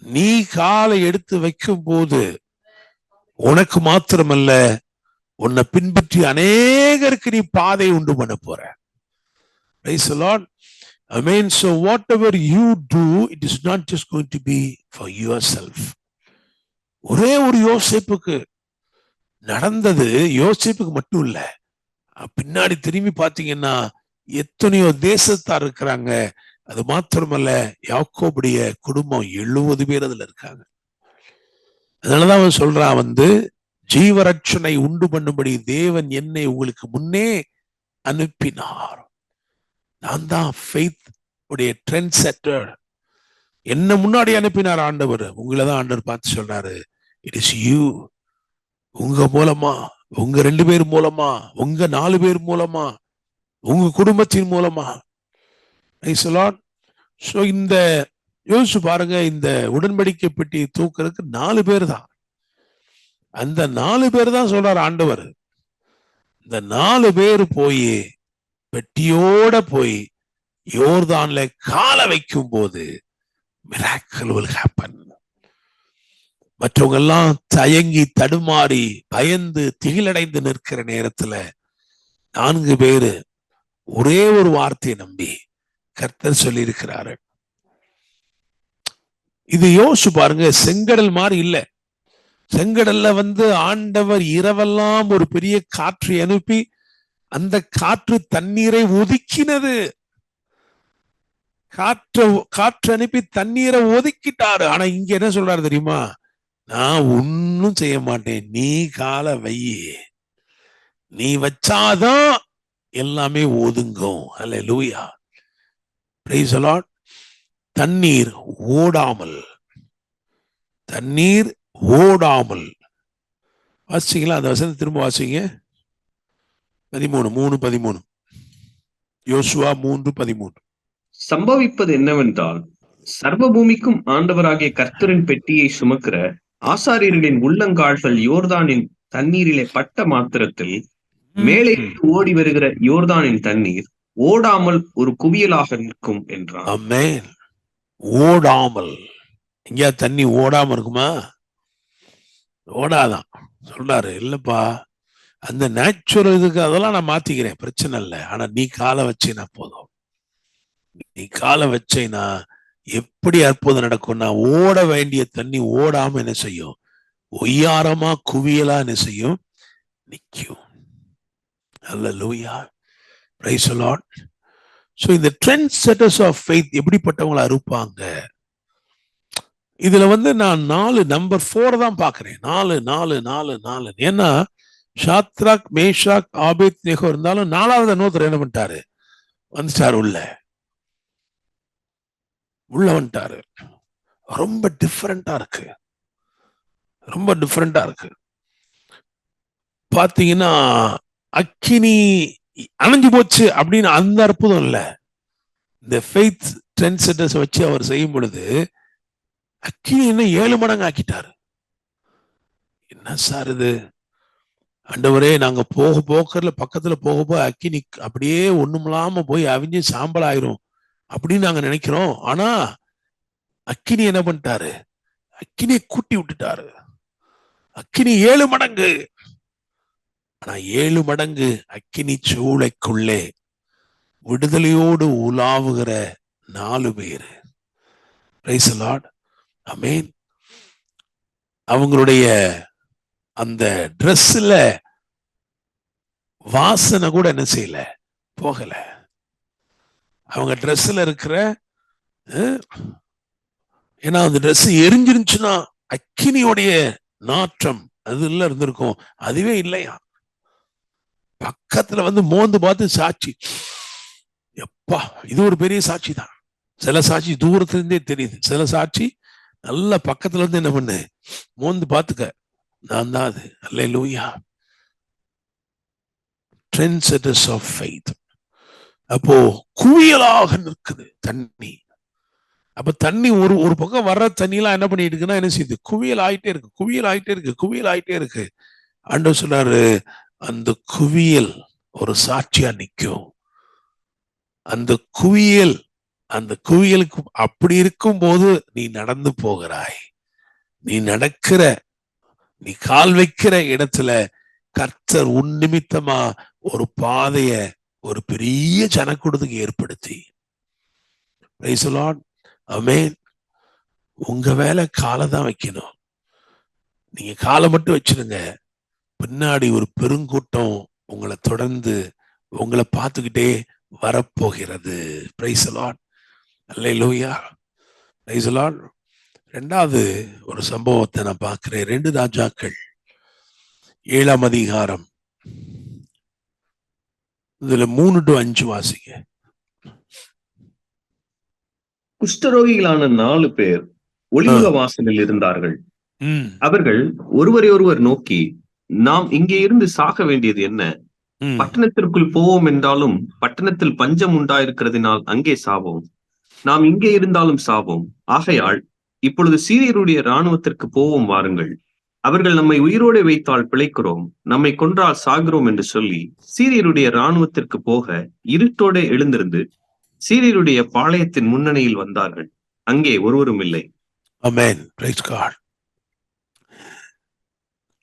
நீ காலை எடுத்து வைக்கும் போது உனக்கு மாத்திரமல்ல, உன்னை பின்பற்றி அநேகருக்கு நீ பாதை உண்டு பண்ண போற. Praise the Lord. Amen. So whatever you do, it is not just going to be for yourself. ஒரே ஒரு யோசேப்புக்கு நடந்தது யோசேப்புக்கு மட்டும் இல்ல, பின்னாடி திரும்பி பாத்தீங்கன்னா எத்தனையோ தேசத்தார் இருக்கிறாங்க. அது மாத்திரமல்ல, யாக்கோபுடைய குடும்பம் 70 பேர் அதுல இருக்காங்க. அதனாலதான் அவன் சொல்றான், ஜீவரட்சனை உண்டு பண்ணும்படி தேவன் என்னை உங்களுக்கு முன்னே அனுப்பினார். நான் தான் ஃபெய்த் உடைய ட்ரெண்ட் செட்டர். என்ன முன்னாடி அனுப்பினார் ஆண்டவர். உங்களை தான் ஆண்டவர் பார்த்து சொல்றாரு, இட் இஸ் யூ. உங்க மூலமா, உங்க 2 பேர் மூலமா, உங்க 4 பேர் மூலமா, உங்க குடும்பத்தின் மூலமா. சோ இந்த யோசிச்சு பாருங்க, இந்த உடன்படிக்கை பெட்டி தூக்குறதுக்கு 4 பேர் தான். அந்த 4 பேர் தான் சொல்றாரு ஆண்டவர். இந்த 4 பேர் போய் பெட்டியோட போய் யோர்தான்ல கால வைக்கும் போது miracle will happen. மற்றவங்க எல்லாம் தயங்கி தடுமாறி பயந்து திகிலடைந்து நிற்கிற நேரத்துல 4 பேரு ஒரே ஒரு வார்த்தையை நம்பி கர்த்தர் சொல்லி இருக்கிறாரு. இது யோசிச்சு பாருங்க, செங்கடல் மாதிரி இல்ல. செங்கடல்ல ஆண்டவர் இரவெல்லாம் ஒரு பெரிய காற்றை அனுப்பி அந்த காற்று தண்ணீரை ஒதுக்கினது. காற்று அனுப்பி தண்ணீரை ஒதுக்கிட்டாரு. ஆனா இங்க என்ன சொல்றாரு தெரியுமா? நான் ஒன்னும் செய்ய மாட்டேன், நீ கால வையே, நீ வச்சாதான் எல்லாமே ஒதுங்கும். அல்லேலூயா, பிரைஸ் தி லார்ட். தண்ணீர் ஓடாமல் வாசிங்களா? அந்த வசனத்தை திரும்ப வாசிங்க. 13 யோசுவா 3:13. சம்பவிப்பது என்னவென்றால், சர்வ பூமிக்கும் ஆண்டவராகிய கர்த்தரின் பெட்டியை சுமக்கிற ஆசாரியர்களின் உள்ளங்கால்கள் யோர்தானின் தண்ணீரிலே பட்ட மாத்திரத்தில் மேலே ஓடி வருகிற யோர்தானின் தண்ணீர் ஓடாமல் ஒரு குவியலாக நிற்கும் என்றார். ஆமென். ஓடாமல் எங்கேயா தண்ணி ஓடாம இருக்குமா? ஓடாதான். சொல்றாரு, இல்லப்பா அந்த நேச்சுரல் இதுக்கு அதெல்லாம் நான் மாத்திக்கிறேன், பிரச்சனை இல்லை. ஆனா நீ காலை வச்சேனா போதும். நீ காலை வச்சேனா எப்படி அற்புதம் நடக்கும்னா, ஓட வேண்டிய தண்ணி ஓடாம என்ன செய்யும்? ஒய்யாரமா குவியலா என்ன செய்யும்? நிற்கும். அல்லேலூயா, பிரைஸ் தி லார்ட். சோ இந்த ட்ரெண்ட் செட்டர்ஸ் ஆஃப் ஃபெய்த் எப்படிப்பட்டவங்களா இருப்பாங்க? இதுல நான் 4 நம்பர் 4 தான் பாக்குறேன். 4 4 4 4. ஏன்னா ஷாத்ராக், மேஷாக், ஆபேத்நேகோ இருந்தாலும் 4வது இன்னொருத்தர் என்ன பண்ணிட்டாரு? வந்துட்டாரு, உள்ள வந்துட்டாரு. ரொம்ப டிஃபரெண்டா இருக்கு, ரொம்ப டிஃபரெண்டா இருக்கு. பாத்தீங்கன்னா அக்கினி அணைஞ்சு போச்சு அப்படின்னு அந்த அற்புதம் இல்ல. இந்த ஃபெய்த் ட்ரெண்ட் செட்டர்ஸ் வச்சு அவர் செய்யும் பொழுது அக்கினி இன்னும் 7 மடங்கு ஆக்கிட்டாரு. என்ன சார் இது? ஆண்டவரே, நாங்க போக்கர்ல பக்கத்துல போக அக்கினி அப்படியே ஒண்ணுமில்லாம போய் அவிஞ்சு சாம்பல் ஆயிரும் அப்படின்னு நாங்க நினைக்கிறோம். ஆனா அக்கினி என்ன பண்ணிட்டாரு? அக்கினியை கூட்டி விட்டுட்டாரு. அக்கினி 7 மடங்கு. ஆனா 7 மடங்கு அக்கினி சூளைக்குள்ளே விடுதலையோடு உலாவுகிற 4 பேர். பிரைஸ் தி லார்ட், ஆமென். அவங்களுடைய அந்த ட்ரெஸ்ல வாசனை கூட என்ன செய்யல, போகல. அவங்க ட்ரெஸ்ல இருக்கிற ஏன்னா அந்த ட்ரெஸ் எரிஞ்சிருந்துச்சுன்னா அக்கினியோடைய நாற்றம் அதுல இருந்திருக்கும். அதுவே இல்லையா. பக்கத்துல மோந்து பார்த்து சாட்சி, எப்பா இது ஒரு பெரிய சாட்சி தான். சில சாட்சி தூரத்துல இருந்தே தெரியுது, சில சாட்சி நல்ல பக்கத்துல இருந்து என்ன பண்ணு, மோந்து பார்த்துக்க, நான் தான் அது. அல்லேலூயா, ட்ரெண்ட் செட்டர்ஸ் ஆஃப் ஃபெய்த். அப்போ குவியலாக நிற்குது தண்ணி. அப்ப தண்ணி ஒரு பக்கம் வர்ற தண்ணி எல்லாம் என்ன பண்ணிட்டு இருக்குன்னா என்ன செய்யுது? குவியல் ஆயிட்டே இருக்கு, குவியல் ஆயிட்டே இருக்கு, குவியல் ஆயிட்டே இருக்கு. ஆண்டவர் சொல்றாரு, அந்த குவியல் ஒரு சாட்சியா நிற்கும். அந்த குவியலுக்கு அப்படி இருக்கும் போது நீ நடந்து போகிறாய். நீ கால் வைக்கிற இடத்துல கர்த்தர் உன் நிமித்தமா ஒரு பாதைய ஒரு பெரிய ஜனக்கூட்டத்துக்கு ஏற்படுத்தி, பிரைஸ் தி லார்ட், ஆமென். உங்க வேலை காலை தான் வைக்கணும். நீங்க காலை மட்டும் வச்சிருங்க, பின்னாடி ஒரு பெருங்கூட்டம் உங்களை தொடர்ந்து உங்களை பார்த்துக்கிட்டே வரப்போகிறது. Price the Lord, hallelujah, price the Lord. 2வது ஒரு சம்பவத்தை நான் பார்க்கிறேன். 2 ராஜாக்கள் 7ஆம் அதிகாரம், இதுல 3 to 5 வாசிங்க. குஷ்டரோகிகளான 4 பேர் ஒலிமுக வாசலில் இருந்தார்கள். அவர்கள் ஒருவரை ஒருவர் நோக்கி, நாம் இங்கே இருந்து சாக வேண்டியது என்ன? பட்டணத்திற்குள் போவோம் என்றாலும் பட்டணத்தில் பஞ்சம் உண்டாயிருக்கிறதுனால் அங்கே சாவோம். நாம் இங்கே இருந்தாலும் சாவோம். ஆகையால் இப்பொழுது சீரியருடைய இராணுவத்திற்கு போவோம் வாருங்கள். அவர்கள் நம்மை உயிரோடு வைத்தால் பிழைக்கிறோம், நம்மை கொன்றால் சாகிறோம் என்று சொல்லி சீரியருடைய இராணுவத்திற்கு போக இருட்டோட எழுந்திருந்து சீரியருடைய பாளையத்தின் முன்னணியில் வந்தார்கள். அங்கே ஒருவரும் இல்லை. Amen, praise God.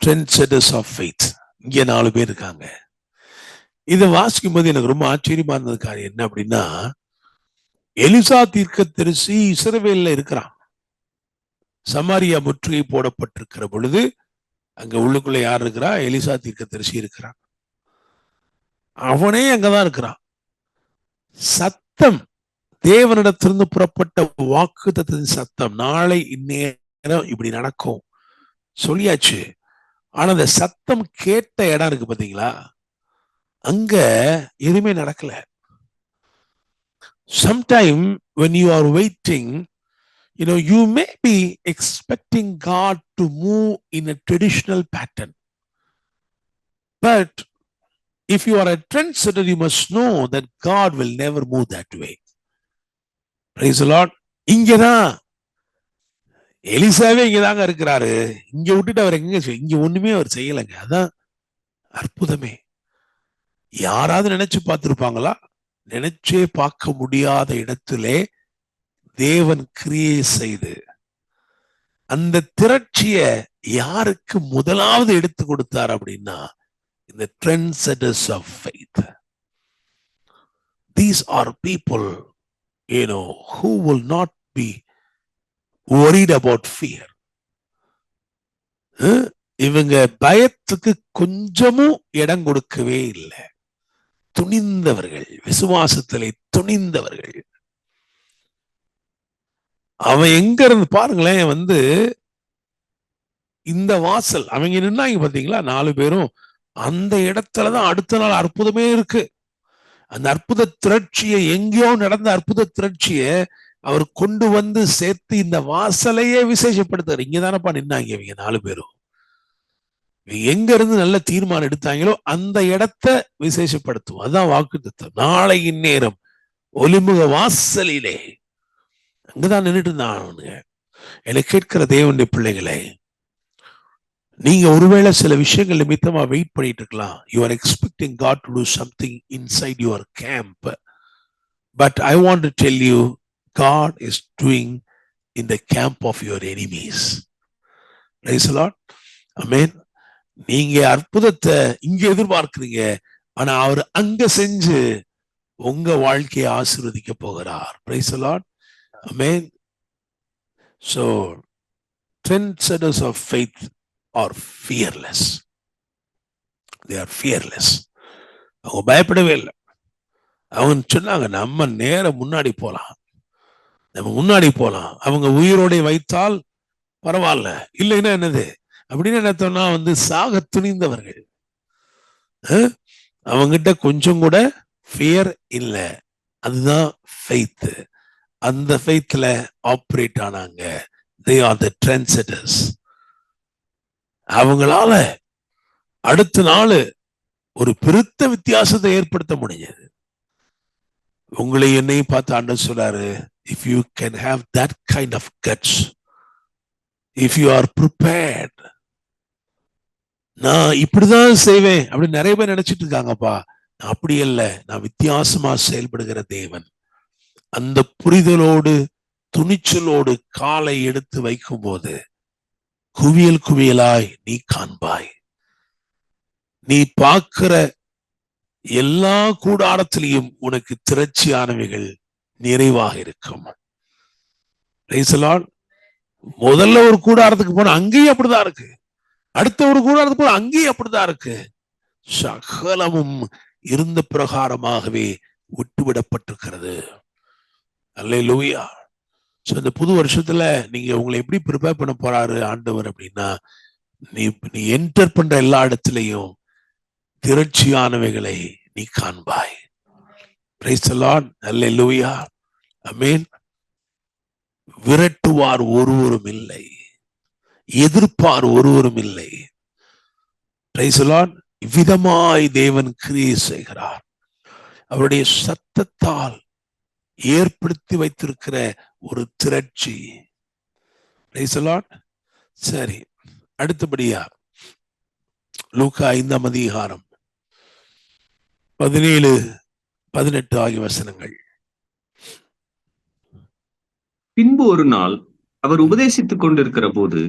Trend setters of faith. இங்க 4 பேர் இருக்காங்க. இதை வாசிக்கும் போது எனக்கு ரொம்ப ஆச்சரியமா இருந்தது காரியம் என்ன அப்படின்னா, எலிசா தீர்க்கதரிசி இஸ்ரவேல்ல இருக்கிறான். சமாரியா முற்றுகை போடப்பட்டிருக்கிற பொழுது அங்க உள்ளுக்குள்ள யார் இருக்கிறா? எலிசா தீர்க்கதரிசி இருக்கிறான். அவனே அங்கதான் இருக்கிறான். சத்தம், தேவனிடத்திலிருந்து புறப்பட்ட வாக்குத்தத்தத்தின் சத்தம், நாளை இந்நேரம் இப்படி நடக்கும் சொல்லியாச்சு. ஆனா அந்த சத்தம் கேட்ட இடம் இருக்கு பாத்தீங்களா, அங்க எதுவுமே நடக்கல. Sometime when you are waiting, you may be expecting God to move in a traditional pattern. But if you are a trendsetter, you must know that God will never move that way. Praise the Lord. இங்கதான் எலிசாவே இங்கதாங்க இருக்கிறாரு. இங்க விட்டுட்டு அவர் இங்க ஒண்ணுமே அவர் செய்யலைங்க. அதான் அற்புதமே. யாராவது நினைச்சு பார்த்திருப்பாங்களா? நினைச்சே பார்க்க முடியாத இடத்திலே தேவன் கிரியை செய்து அந்த திரட்சிய யாருக்கு முதலாவது எடுத்து கொடுத்தார் அப்படின்னா, இந்த trendsetters of faith. These are people, who will not be worried about fear. இவங்க பயத்துக்கு கொஞ்சமும் இடம் கொடுக்கவே இல்லை. துணிந்தவர்கள், விசுவாசத்திலே துணிந்தவர்கள். அவன் எங்க இருந்து பாருங்களேன், இந்த வாசல் அவங்க நின்னாங்க பாத்தீங்களா, 4 பேரும் அந்த இடத்துலதான் அடுத்த நாள் அற்புதமே இருக்கு. அந்த அற்புத திரட்சியை, எங்கேயோ நடந்த அற்புத திரட்சியை அவர் கொண்டு வந்து சேர்த்து இந்த வாசலையே விசேஷப்படுத்தார். இங்கதானப்பா நின்னாங்க இவங்க 4 பேரும். எங்க இருந்து நல்ல தீர்மானம் எடுத்தாங்களோ அந்த இடத்தை விசேஷப்படுத்தும். அதுதான் வாக்குத்தத்தம். நாளையின் நேரம் ஒலிமுக வாசலிலே அங்கதான் நின்றுட்டு இருந்தாங்க. எனக்கு கேட்கிற தேவனுடைய பிள்ளைகளே, நீங்க ஒருவேளை சில விஷயங்கள் நிமித்தமா வெயிட் பண்ணிட்டு இருக்கலாம். You are expecting God to do something inside your camp, but I want to tell you, God is doing in the camp of your enemies. Praise the Lord. Amen. நீங்க அற்புதத்தை இங்க எதிர்பார்க்கிறீங்க, ஆனா அவர் அங்க செஞ்சு உங்க வாழ்க்கையை ஆசீர்வதிக்க போகிறார். Praise the Lord. Amen. So, trendsetters of faith are fearless. They are fearless. அவங்க பயப்படவே இல்லை. அவங்க சொன்னாங்க, நம்ம நேரம் முன்னாடி போலாம், நம்ம முன்னாடி போலாம். அவங்க உயிரோட வைத்தால் பரவாயில்ல, இல்லைன்னா என்னது அப்படின்னு நினைத்தோம்னா சாக துணிந்தவர்கள். அவங்கிட்ட கொஞ்சம் கூட ஃபியர் இல்லை. அதுதான் ஃபெய்த். அந்த ஃபெய்த்ல ஆப்ரேட் ஆனாங்க. They are the trendsetters. அவங்களால அடுத்த நாள் ஒரு பெருத்த வித்தியாசத்தை ஏற்படுத்த முடிஞ்சது. உங்களை என்னையும் பார்த்து ஆண்டவர் சொல்றாரு, if you can have that kind of guts, if you are prepared, நான் இப்படிதான் செய்வேன் அப்படின்னு நிறைய பேர் நினைச்சிட்டு இருக்காங்கப்பா. அப்படி இல்லை, நான் வித்தியாசமா செயல்படுகிற தேவன். அந்த புரிதலோடு துணிச்சலோடு காலை எடுத்து வைக்கும் போது குவியல் குவியலாய் நீ காண்பாய். நீ பார்க்கிற எல்லா கூடாரத்திலையும் உனக்கு திரட்சியானவைகள் நிறைவாக இருக்கும். முதல்ல ஒரு கூடாரத்துக்கு போன அங்கேயும் அப்படிதான் இருக்கு, அடுத்த ஒரு கூடாரத்துக்கு போன அங்கேயும் அப்படிதான் இருக்கு. சகலமும் இருந்த பிரகாரமாகவே விட்டுவிடப்பட்டிருக்கிறது. அல்லேலூயா. இந்த புது வருஷத்துல நீங்க உங்களை எப்படி ப்ரிப்பேர் பண்ண போறாரு ஆண்டவர் அப்படின்னா, நீ என்டர் பண்ற எல்லா இடத்துலையும் திரட்சியானவைகளை நீ காண்பாய். Price the Lord. அல்லேலூயா. ஆமென். விரட்டுவார் ஒருவரும் இல்லை, எதிர்ப்பார் ஒருவரும் இல்லை. Price the Lord. விதமாய் தேவன் கிரியை செய்கிறார். அவருடைய சத்தத்தால் ஏற்படுத்தி வைத்திருக்கிற ஒரு திரட்சி. Price the Lord. சரி, அடுத்தபடியா லூக்கா 5ஆம் அதிகாரம் 17-18 ஆகிய வசனங்கள். பின்பு ஒரு நாள் அவர் உபதேசித்துக் கொண்டிருக்கிற போது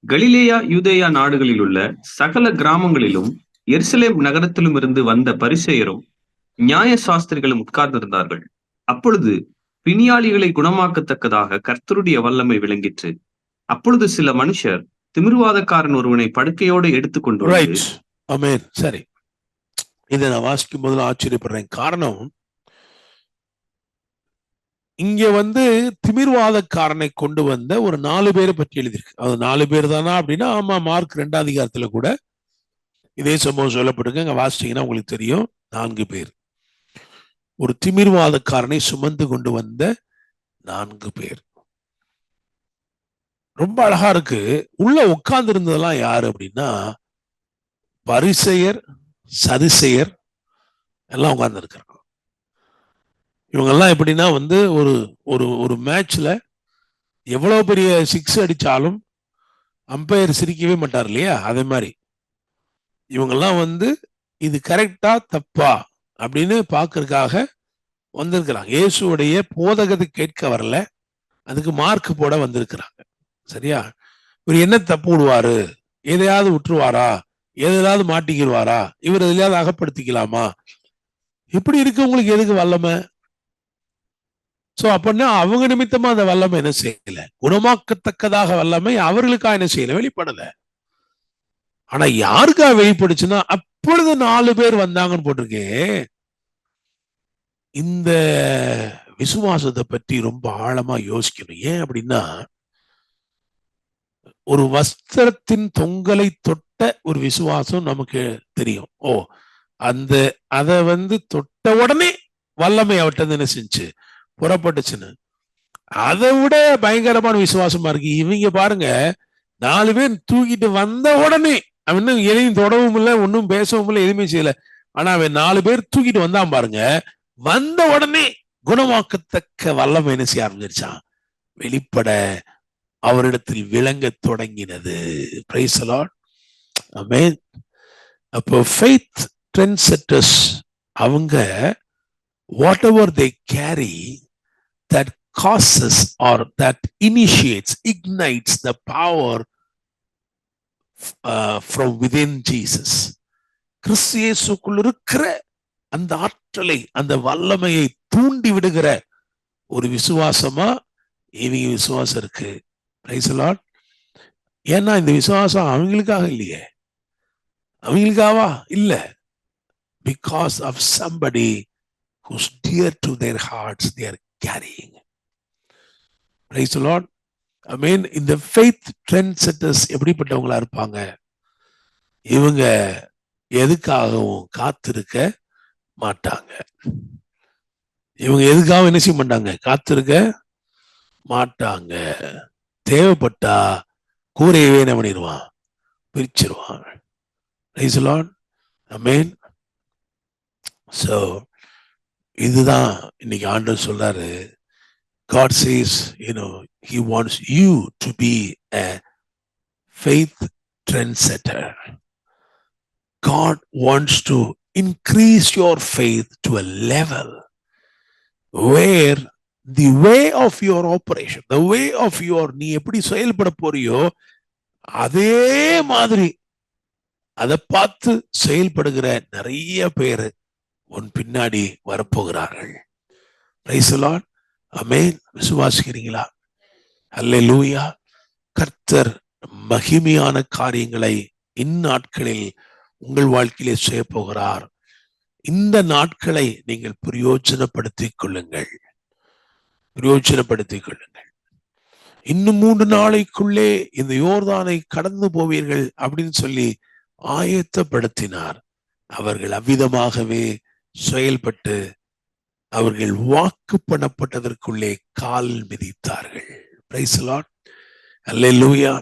கலிலேயா யூதேயா நாடுகளில் உள்ள சகல கிராமங்களிலும் எருசலேம் நகரத்திலும் இருந்து வந்த பரிசேயரும் நியாய சாஸ்திரிகளும் உட்கார்ந்திருந்தார்கள். அப்பொழுது பிணியாளிகளை குணமாக்கத்தக்கதாக கர்த்தருடைய வல்லமை விளங்கிற்று. அப்பொழுது சில மனுஷர் திமிர்வாதக்காரன் ஒருவனை படுக்கையோடு எடுத்துக்கொண்டு. சரி, இதை நான் வாசிக்கும் போது ஆச்சரியப்படுறேன். காரணம், இங்க திமிர்வாதக்காரனை கொண்டு வந்த ஒரு 4 பேரை பற்றி எழுதியிருக்கு. அது 4 பேர் தானா அப்படின்னா, ஆமா, மார்க் 2ஆம் அதிகாரத்துல கூட இதே சம்பவம் சொல்லப்பட்டிருக்கு. அங்க வாசிச்சீங்கன்னா உங்களுக்கு தெரியும். 4 பேர், ஒரு திமிர்வாதக்காரனை சுமந்து கொண்டு வந்த 4 பேர். ரொம்ப அழகா இருக்கு. உள்ள உட்கார்ந்து இருந்ததெல்லாம் யாரு அப்படின்னா, பரிசேயர், சதுசேயர் எல்லாம் உட்கார்ந்து இருக்கிறாங்க. இவங்கெல்லாம் எப்படின்னா ஒரு ஒரு ஒரு மேட்ச்ல எவ்வளவு பெரிய 6 அடிச்சாலும் அம்பையர் சிரிக்கவே மாட்டார் இல்லையா, அதே மாதிரி இவங்கெல்லாம் இது கரெக்டா தப்பா அப்படின்னு பாக்குறதுக்காக வந்திருக்கிறாங்க. இயேசுடைய போதகத்தை கேட்க வரல, அதுக்கு மார்க் போட வந்திருக்கிறாங்க. சரியா? இவர் என்ன தப்பு விடுவாரு, எதையாவது விட்டுருவாரா, எதாவது மாட்டிக்கிடுவாரா, இவர் எதுலையாவது அகப்படுத்திக்கலாமா, இப்படி இருக்கவங்களுக்கு எதுக்கு வல்லமை? சோ அப்படின்னா அவங்க நிமித்தமா அந்த வல்லமை என்ன செய்யல, குணமாக்கத்தக்கதாக வல்லமை அவர்களுக்கா என்ன செய்யல, வெளிப்படல. ஆனா யாருக்கா வெளிப்படுச்சுன்னா, அப்பொழுது 4 பேர் வந்தாங்கன்னு போட்டிருக்கே. இந்த விசுவாசத்தை பற்றி ரொம்ப ஆழமா யோசிக்கணும். ஏன் அப்படின்னா, ஒரு வஸ்திரத்தின் தொங்கலை தொட்ட ஒரு விசுவாசம் நமக்கு தெரியும். ஓ, அந்த அத தொட்ட உடனே வல்லமை அவட்ட என்ன செஞ்சு புறப்பட்டுச்சுன்னு. அதை விட பயங்கரமான விசுவாசமா இருக்கு. இவங்க பாருங்க, 4 பேர் தூக்கிட்டு வந்த உடனே அவன் இன்னும் எதையும் தொடவும் இல்லை, ஒன்னும் பேசவும் இல்லை, எதுவுமே செய்யல. ஆனா அவன் 4 பேர் தூக்கிட்டு வந்தான் பாருங்க. வந்த உடனே குணமாக்கத்தக்க வல்லமை என்ன செய்ய ஆரம்பிச்சான், வெளிப்பட அவரிடத்தில் விளங்க தொடங்கினது. Price the lord. ஆமென். அப்போ ஃபெய்த் ட்ரெண்ட் செட்டர்ஸ் அவங்க whatever they carry that causes or that initiates, ignites the power from within Jesus. கிறிஸ்து இயேசுக்குள் இருக்கிற அந்த ஆற்றலை, அந்த வல்லமையை தூண்டி விடுகிற ஒரு விசுவாசமா இவங்க விசுவாசம் இருக்கு. Price the Lord. ஏன்னா இந்த விசுவாசம் அவங்களுக்காக இல்லையே, அவங்களுக்காவா இல்ல, because of somebody who's dear to their hearts they are carrying. Praise the Lord. I mean, இந்த faith trend setters எப்படிப்பட்டவங்களா இருப்பாங்க, இவங்க எதுக்காகவும் காத்திருக்க மாட்டாங்க. இவங்க எதுக்காகவும் என்ன செய்ய மாட்டாங்க, காத்திருக்க மாட்டாங்க. தேவைப்பட்டா கூரையவே என்ன பண்ணிடுவான், பிரிச்சிருவான். Praise the Lord. Amen. So இதுதான் இன்னைக்கு ஆண்டவர் சொல்றாரு. God says, he wants you to be a faith trendsetter. God wants to increase your faith to a level where the way of your operation, the way of your, நீ எப்படி செயல்பட போறியோ அதே மாதிரி அதை பார்த்து செயல்படுகிற நிறைய பேர் உன் பின்னாடி வரப்போகிறார்கள். Praise the lord. ஆமென். விசுவாசிக்கிறீங்களா? அல்லேலூயா. கர்த்தர் மகிமையான காரியங்களை இந்நாட்களில் உங்கள் வாழ்க்கையிலே செய்ய போகிறார். இந்த நாட்களை நீங்கள் பிரயோஜனப்படுத்திக் கொள்ளுங்கள், பிரயோஜனப்படுத்திக் கொள்ளுங்கள். இன்னும் 3 நாளைக்குள்ளே இந்த யோர்தானை கடந்து போவீர்கள் அப்படின்னு சொல்லி ஆயத்தப்படுத்தினார். அவர்கள் அவ்விதமாகவே செயல்பட்டு அவர்கள் வாக்கு பண்ணப்பட்டதற்குள்ளே கால் மிதித்தார்கள். Price the Lord. அல்லேலூயா.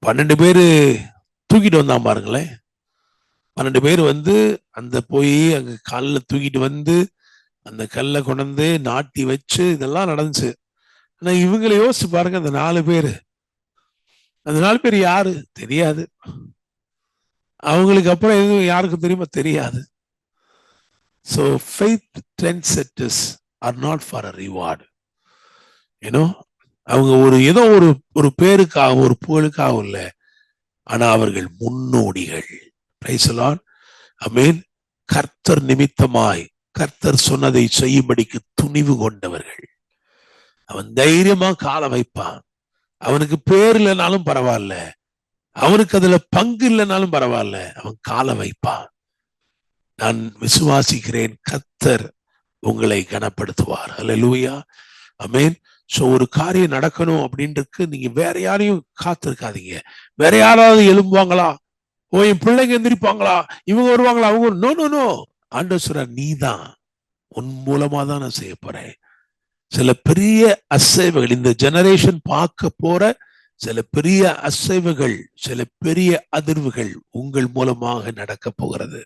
12 பேரு தூக்கிட்டு வந்தான் பாருங்களேன். 12 பேர் அந்த போய் அங்க காலில் தூக்கிட்டு அந்த கல்லை கொண்டு நாட்டி வச்சு இதெல்லாம் நடந்துச்சு. ஆனா இவங்களை யோசிச்சு பாருங்க, அந்த 4 பேரு, அந்த 4 பேர் யாரு தெரியாது. அவங்களுக்கு அப்புறம் எதுவும் யாருக்கு தெரியுமா தெரியாது. So faith trendsetters are not for a reward. அவங்க ஏதோ ஒரு பேருக்காக, ஒரு புகழுக்காக இல்ல, ஆனா அவர்கள் முன்னோடிகள். Praise the lord. ஆமென். கர்த்தர் நிமித்தமாய் கர்த்தர் சொன்னதை செய்யும்படிக்கு துணிவு கொண்டவர்கள். அவன் தைரியமா கால வைப்பான். அவனுக்கு பேர் இல்லைனாலும் பரவாயில்ல, அவனுக்கு அதுல பங்கு இல்லைனாலும் பரவாயில்ல, அவன் கால வைப்பான். நான் விசுவாசிக்கிறேன், கர்த்தர் உங்களை கனப்படுத்துவார். அல்லேலூயா. ஆமென். சோ ஒரு காரியம் நடக்கணும் அப்படின்றது நீங்க வேற யாரையும் காத்திருக்காதீங்க. வேற யாராவது எழும்புவாங்களா, ஓ என் பிள்ளைங்க எந்திரிப்பாங்களா, இவங்க வருவாங்களா, அவங்க நோ நோ நோ. ஆண்டவர் சொல்றார், நீதான், உன் மூலமா தான் நான் செய்ய போறேன். சில பெரிய அசைவுகள் இந்த ஜெனரேஷன் பார்க்க போற சில பெரிய அசைவுகள், சில பெரிய அதிர்வுகள் உங்கள் மூலமாக நடக்க போகிறது.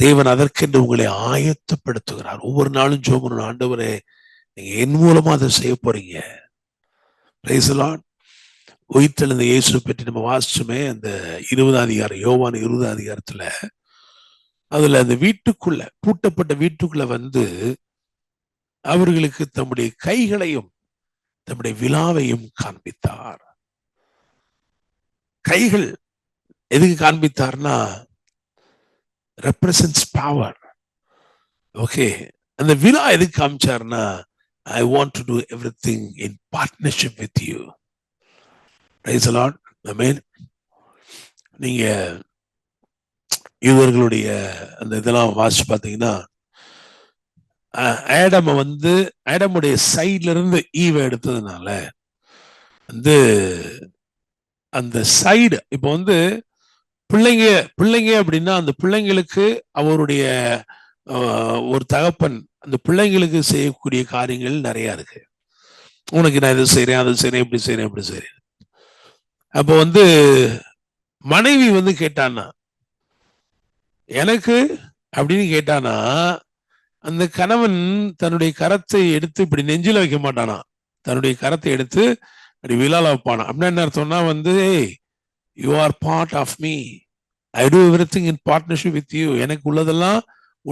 தேவன் அதற்கென்று உங்களை ஆயத்தப்படுத்துகிறார். ஒவ்வொரு நாளும் ஜெபம், ஆண்டவரே நீங்க என் மூலமா அதை செய்ய போறீங்க. Price the Lord. உயிர்த்தெழுந்த இயேசு பற்றி நம்ம வாசிச்சுமே, அந்த 20 அதிகாரம், யோவான் 20 அதிகாரத்துல, அதுல அந்த வீட்டுக்குள்ள, பூட்டப்பட்ட வீட்டுக்குள்ள அவர்களுக்கு தம்முடைய கைகளையும் தம்முடைய விலாவையும் காண்பித்தார். கைகள் எதுக்கு காண்பித்தார்னா ரெப்ரசன்ட்ஸ் பவர். ஓகே, அந்த விலா எதுக்கு காமிச்சார்னா I want to do everything in partnership with you. Praise the Lord. Amen. நீங்க இவர்களுடைய அந்த இதெல்லாம் வாசிச்சு பார்த்தீங்கன்னா, ஆடமுடைய சைட்ல இருந்து ஈவை எடுத்ததுனால அந்த சைடு இப்போ பிள்ளைங்க அப்படின்னா அந்த பிள்ளைங்களுக்கு அவருடைய ஒரு தகப்பன் அந்த பிள்ளைங்களுக்கு செய்யக்கூடிய காரியங்கள் நிறைய இருக்கு. உனக்கு நான் இது செய்யறேன், அது செய்யறேன், இப்படி செய்யறேன், இப்படி செய்யறேன். அப்போ மனைவி கேட்டானா எனக்கு அப்படின்னு கேட்டானா, அந்த கணவன் தன்னுடைய கரத்தை எடுத்து இப்படி நெஞ்சில வைக்க மாட்டானா, தன்னுடைய கரத்தை எடுத்து அப்படி விழால வைப்பானா. அப்படின்னா என்ன அர்த்தம்னா you are part of me, I do everything in partnership with you. எனக்கு உள்ளதெல்லாம்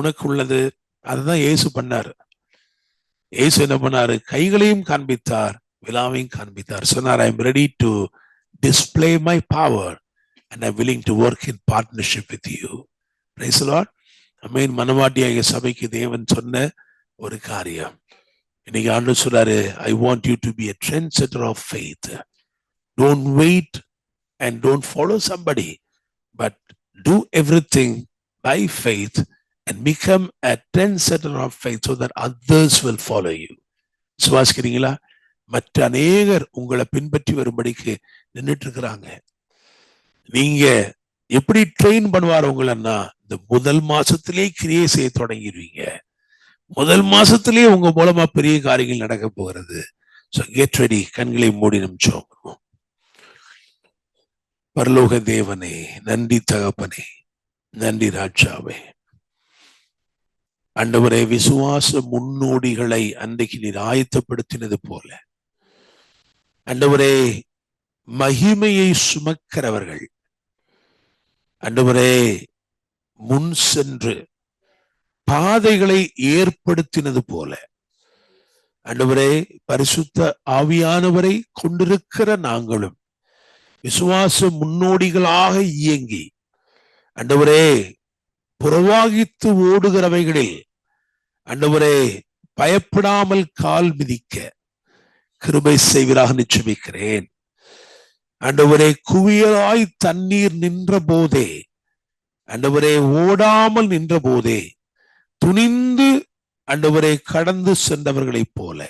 உனக்கு உள்ளது. அதுதான் இயேசு பண்ணாரு. இயேசு என்ன பண்ணாரு? கைகளையும் காண்பித்தார், விழாவையும் காண்பித்தார். சொன்னார், I am ready to display my power and I'm willing to work in partnership with you. Praise the Lord. அமேன். மனவாட்டியாகிய சபைக்கு தேவன் சொன்ன ஒரு காரியம். இன்னைக்கு ஆண்டவர் சொல்றாரு, I want you to be a trendsetter of faith. Don't wait and don't follow somebody, but do everything by faith and become a trendsetter of faith so that others will follow you. சுவாசிக்கிறீங்களா? மற்ற அநேகர் உங்களை பின்பற்றி வரும்படிக்கு நின்றுட்டு இருக்கிறாங்க. நீங்க எப்படி train பண்ணுவார் உங்களன்னா, இந்த முதல் மாசத்திலே கிரியை செய்ய தொடங்கிடுவீங்க. முதல் மாசத்திலே உங்க மூலமா பெரிய காரியங்கள் நடக்க போகிறது. So get ready. கண்களை மூடி நிமிச்சோம். பரலோக தேவனே, நன்றி தகப்பனே, நன்றி ராஜாவே. ஆண்டவரே, விசுவாச முன்னோடிகளை அன்றைக்கு நீர் ஆயத்தப்படுத்தினது போல ஆண்டவரே, மகிமையை சுமக்கிறவர்கள் ஆண்டவரே முன் சென்று பாதைகளை ஏற்படுத்தினது போல ஆண்டவரே, பரிசுத்த ஆவியானவரை கொண்டிருக்கிற நாங்களும் விசுவாச முன்னோடிகளாக இயங்கி ஆண்டவரே புறவாகித்து ஓடுகிறவைகளில் ஆண்டவரே பயப்படாமல் கால் மிதிக்க கிருபை செய்வீராக நிச்சயிக்கிறேன். ஆண்டவரே, குவியலாய் தண்ணீர் நின்ற போதே ஆண்டவரே ஓடாமல் நின்ற போதே துணிந்து ஆண்டவரே கடந்து சென்றவர்களைப் போல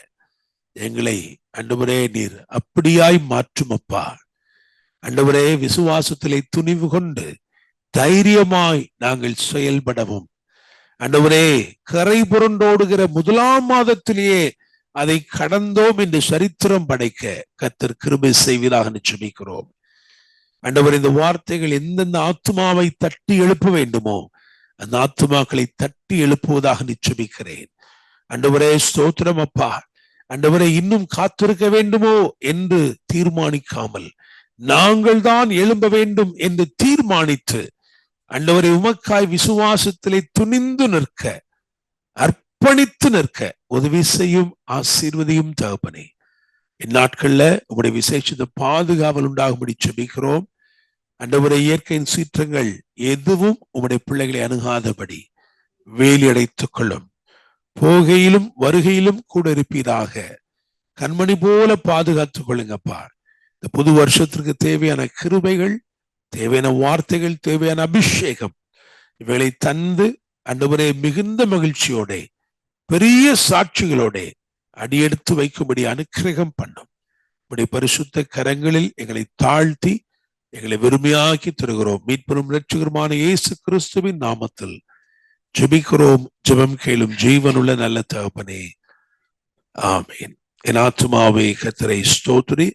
எங்களை ஆண்டவரே நீர் அப்படியாய் மாற்றும் அப்பா. ஆண்டவரே, விசுவாசத்திலே துணிவு கொண்டு தைரியமாய் நாங்கள் செயல்படவும் ஆண்டவரே, கரை புரண்டோடுகிற முதலாம் மாதத்திலேயே அதை கடந்தோம் என்று சரித்திரம் படைக்க கர்த்தர் கிருபை செய்வீராக நிச்சயிக்கிறோம். ஆண்டவர், இந்த வார்த்தைகள் எந்தெந்த ஆத்துமாவை தட்டி எழுப்ப வேண்டுமோ அந்த ஆத்துமாக்களை தட்டி எழுப்புவதாக நிச்சயிக்கிறேன். ஆண்டவரே, ஸ்தோத்திரம் அப்பா. ஆண்டவரே, இன்னும் காத்திருக்க வேண்டுமோ என்று தீர்மானிக்காமல் நாங்கள் தான் எழும்ப வேண்டும் என்று தீர்மானித்து ஆண்டவரை உமக்காய் விசுவாசத்திலே துணிந்து நிற்க, அர்ப்பணித்து நிற்க உதவி செய்யும் ஆசீர்வதியும் தகப்பனே. இந்நாட்கள்ல உங்களுடைய விசேஷித்த பாதுகாவல் உண்டாகும்படி செபிக்கிறோம். ஆண்டவரை, இயற்கையின் சீற்றங்கள் எதுவும் உங்களுடைய பிள்ளைகளை அணுகாதபடி வேலி அடைத்துக் கொள்ளும். போகையிலும் வருகையிலும் கூட இருப்பீராக. கண்மணி போல பாதுகாத்துக் கொள்ளுங்கப்பா. இந்த புது வருஷத்திற்கு தேவையான கிருபைகள், தேவையான வார்த்தைகள், தேவையான அபிஷேகம் இவைகளை தந்து ஆண்டவரே மிகுந்த மகிழ்ச்சியோட பெரிய சாட்சிகளோட அடியெடுத்து வைக்கும்படி அனுக்கிரகம் பண்ணும். உடைய பரிசுத்த கரங்களில் எங்களை தாழ்த்தி எங்களை வெறுமையாக்கி தருகிறோம். மீட்பெரும் இரட்சகருமான இயேசு கிறிஸ்துவின் நாமத்தில் ஜெபிக்கிறோம். ஜெபம் கேளும் ஜீவனுள்ள நல்ல தகப்பனே, ஆமேன். என் ஆத்துமாவே கர்த்தரை ஸ்தோத்திரி,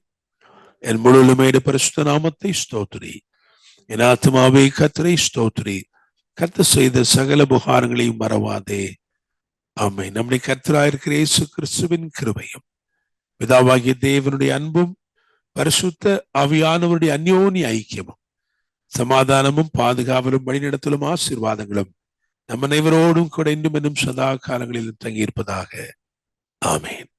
என் முழுமையுடைய பரிசுத்த நாமத்தை ஸ்தோத்திரி. என் ஆத்துமாவே கர்த்தரை ஸ்தோத்திரி, கர்த்தர் செய்த சகல உபகாரங்களையும் மறவாதே. ஆமென். நம்முடைய கர்த்தராயிருக்கிற இயேசு கிறிஸ்துவின் கிருபையும் பிதாவாகிய தேவனுடைய அன்பும் பரிசுத்த ஆவியானவருடைய அந்யோன்ய ஐக்கியமும் சமாதானமும் பாதுகாவலும் வழிநடத்தலும் ஆசீர்வாதங்களும் நம் அனைவரோடும் கூட இன்னும் இன்னும் சதா காலங்களிலும் தங்கியிருப்பதாக. ஆமென்.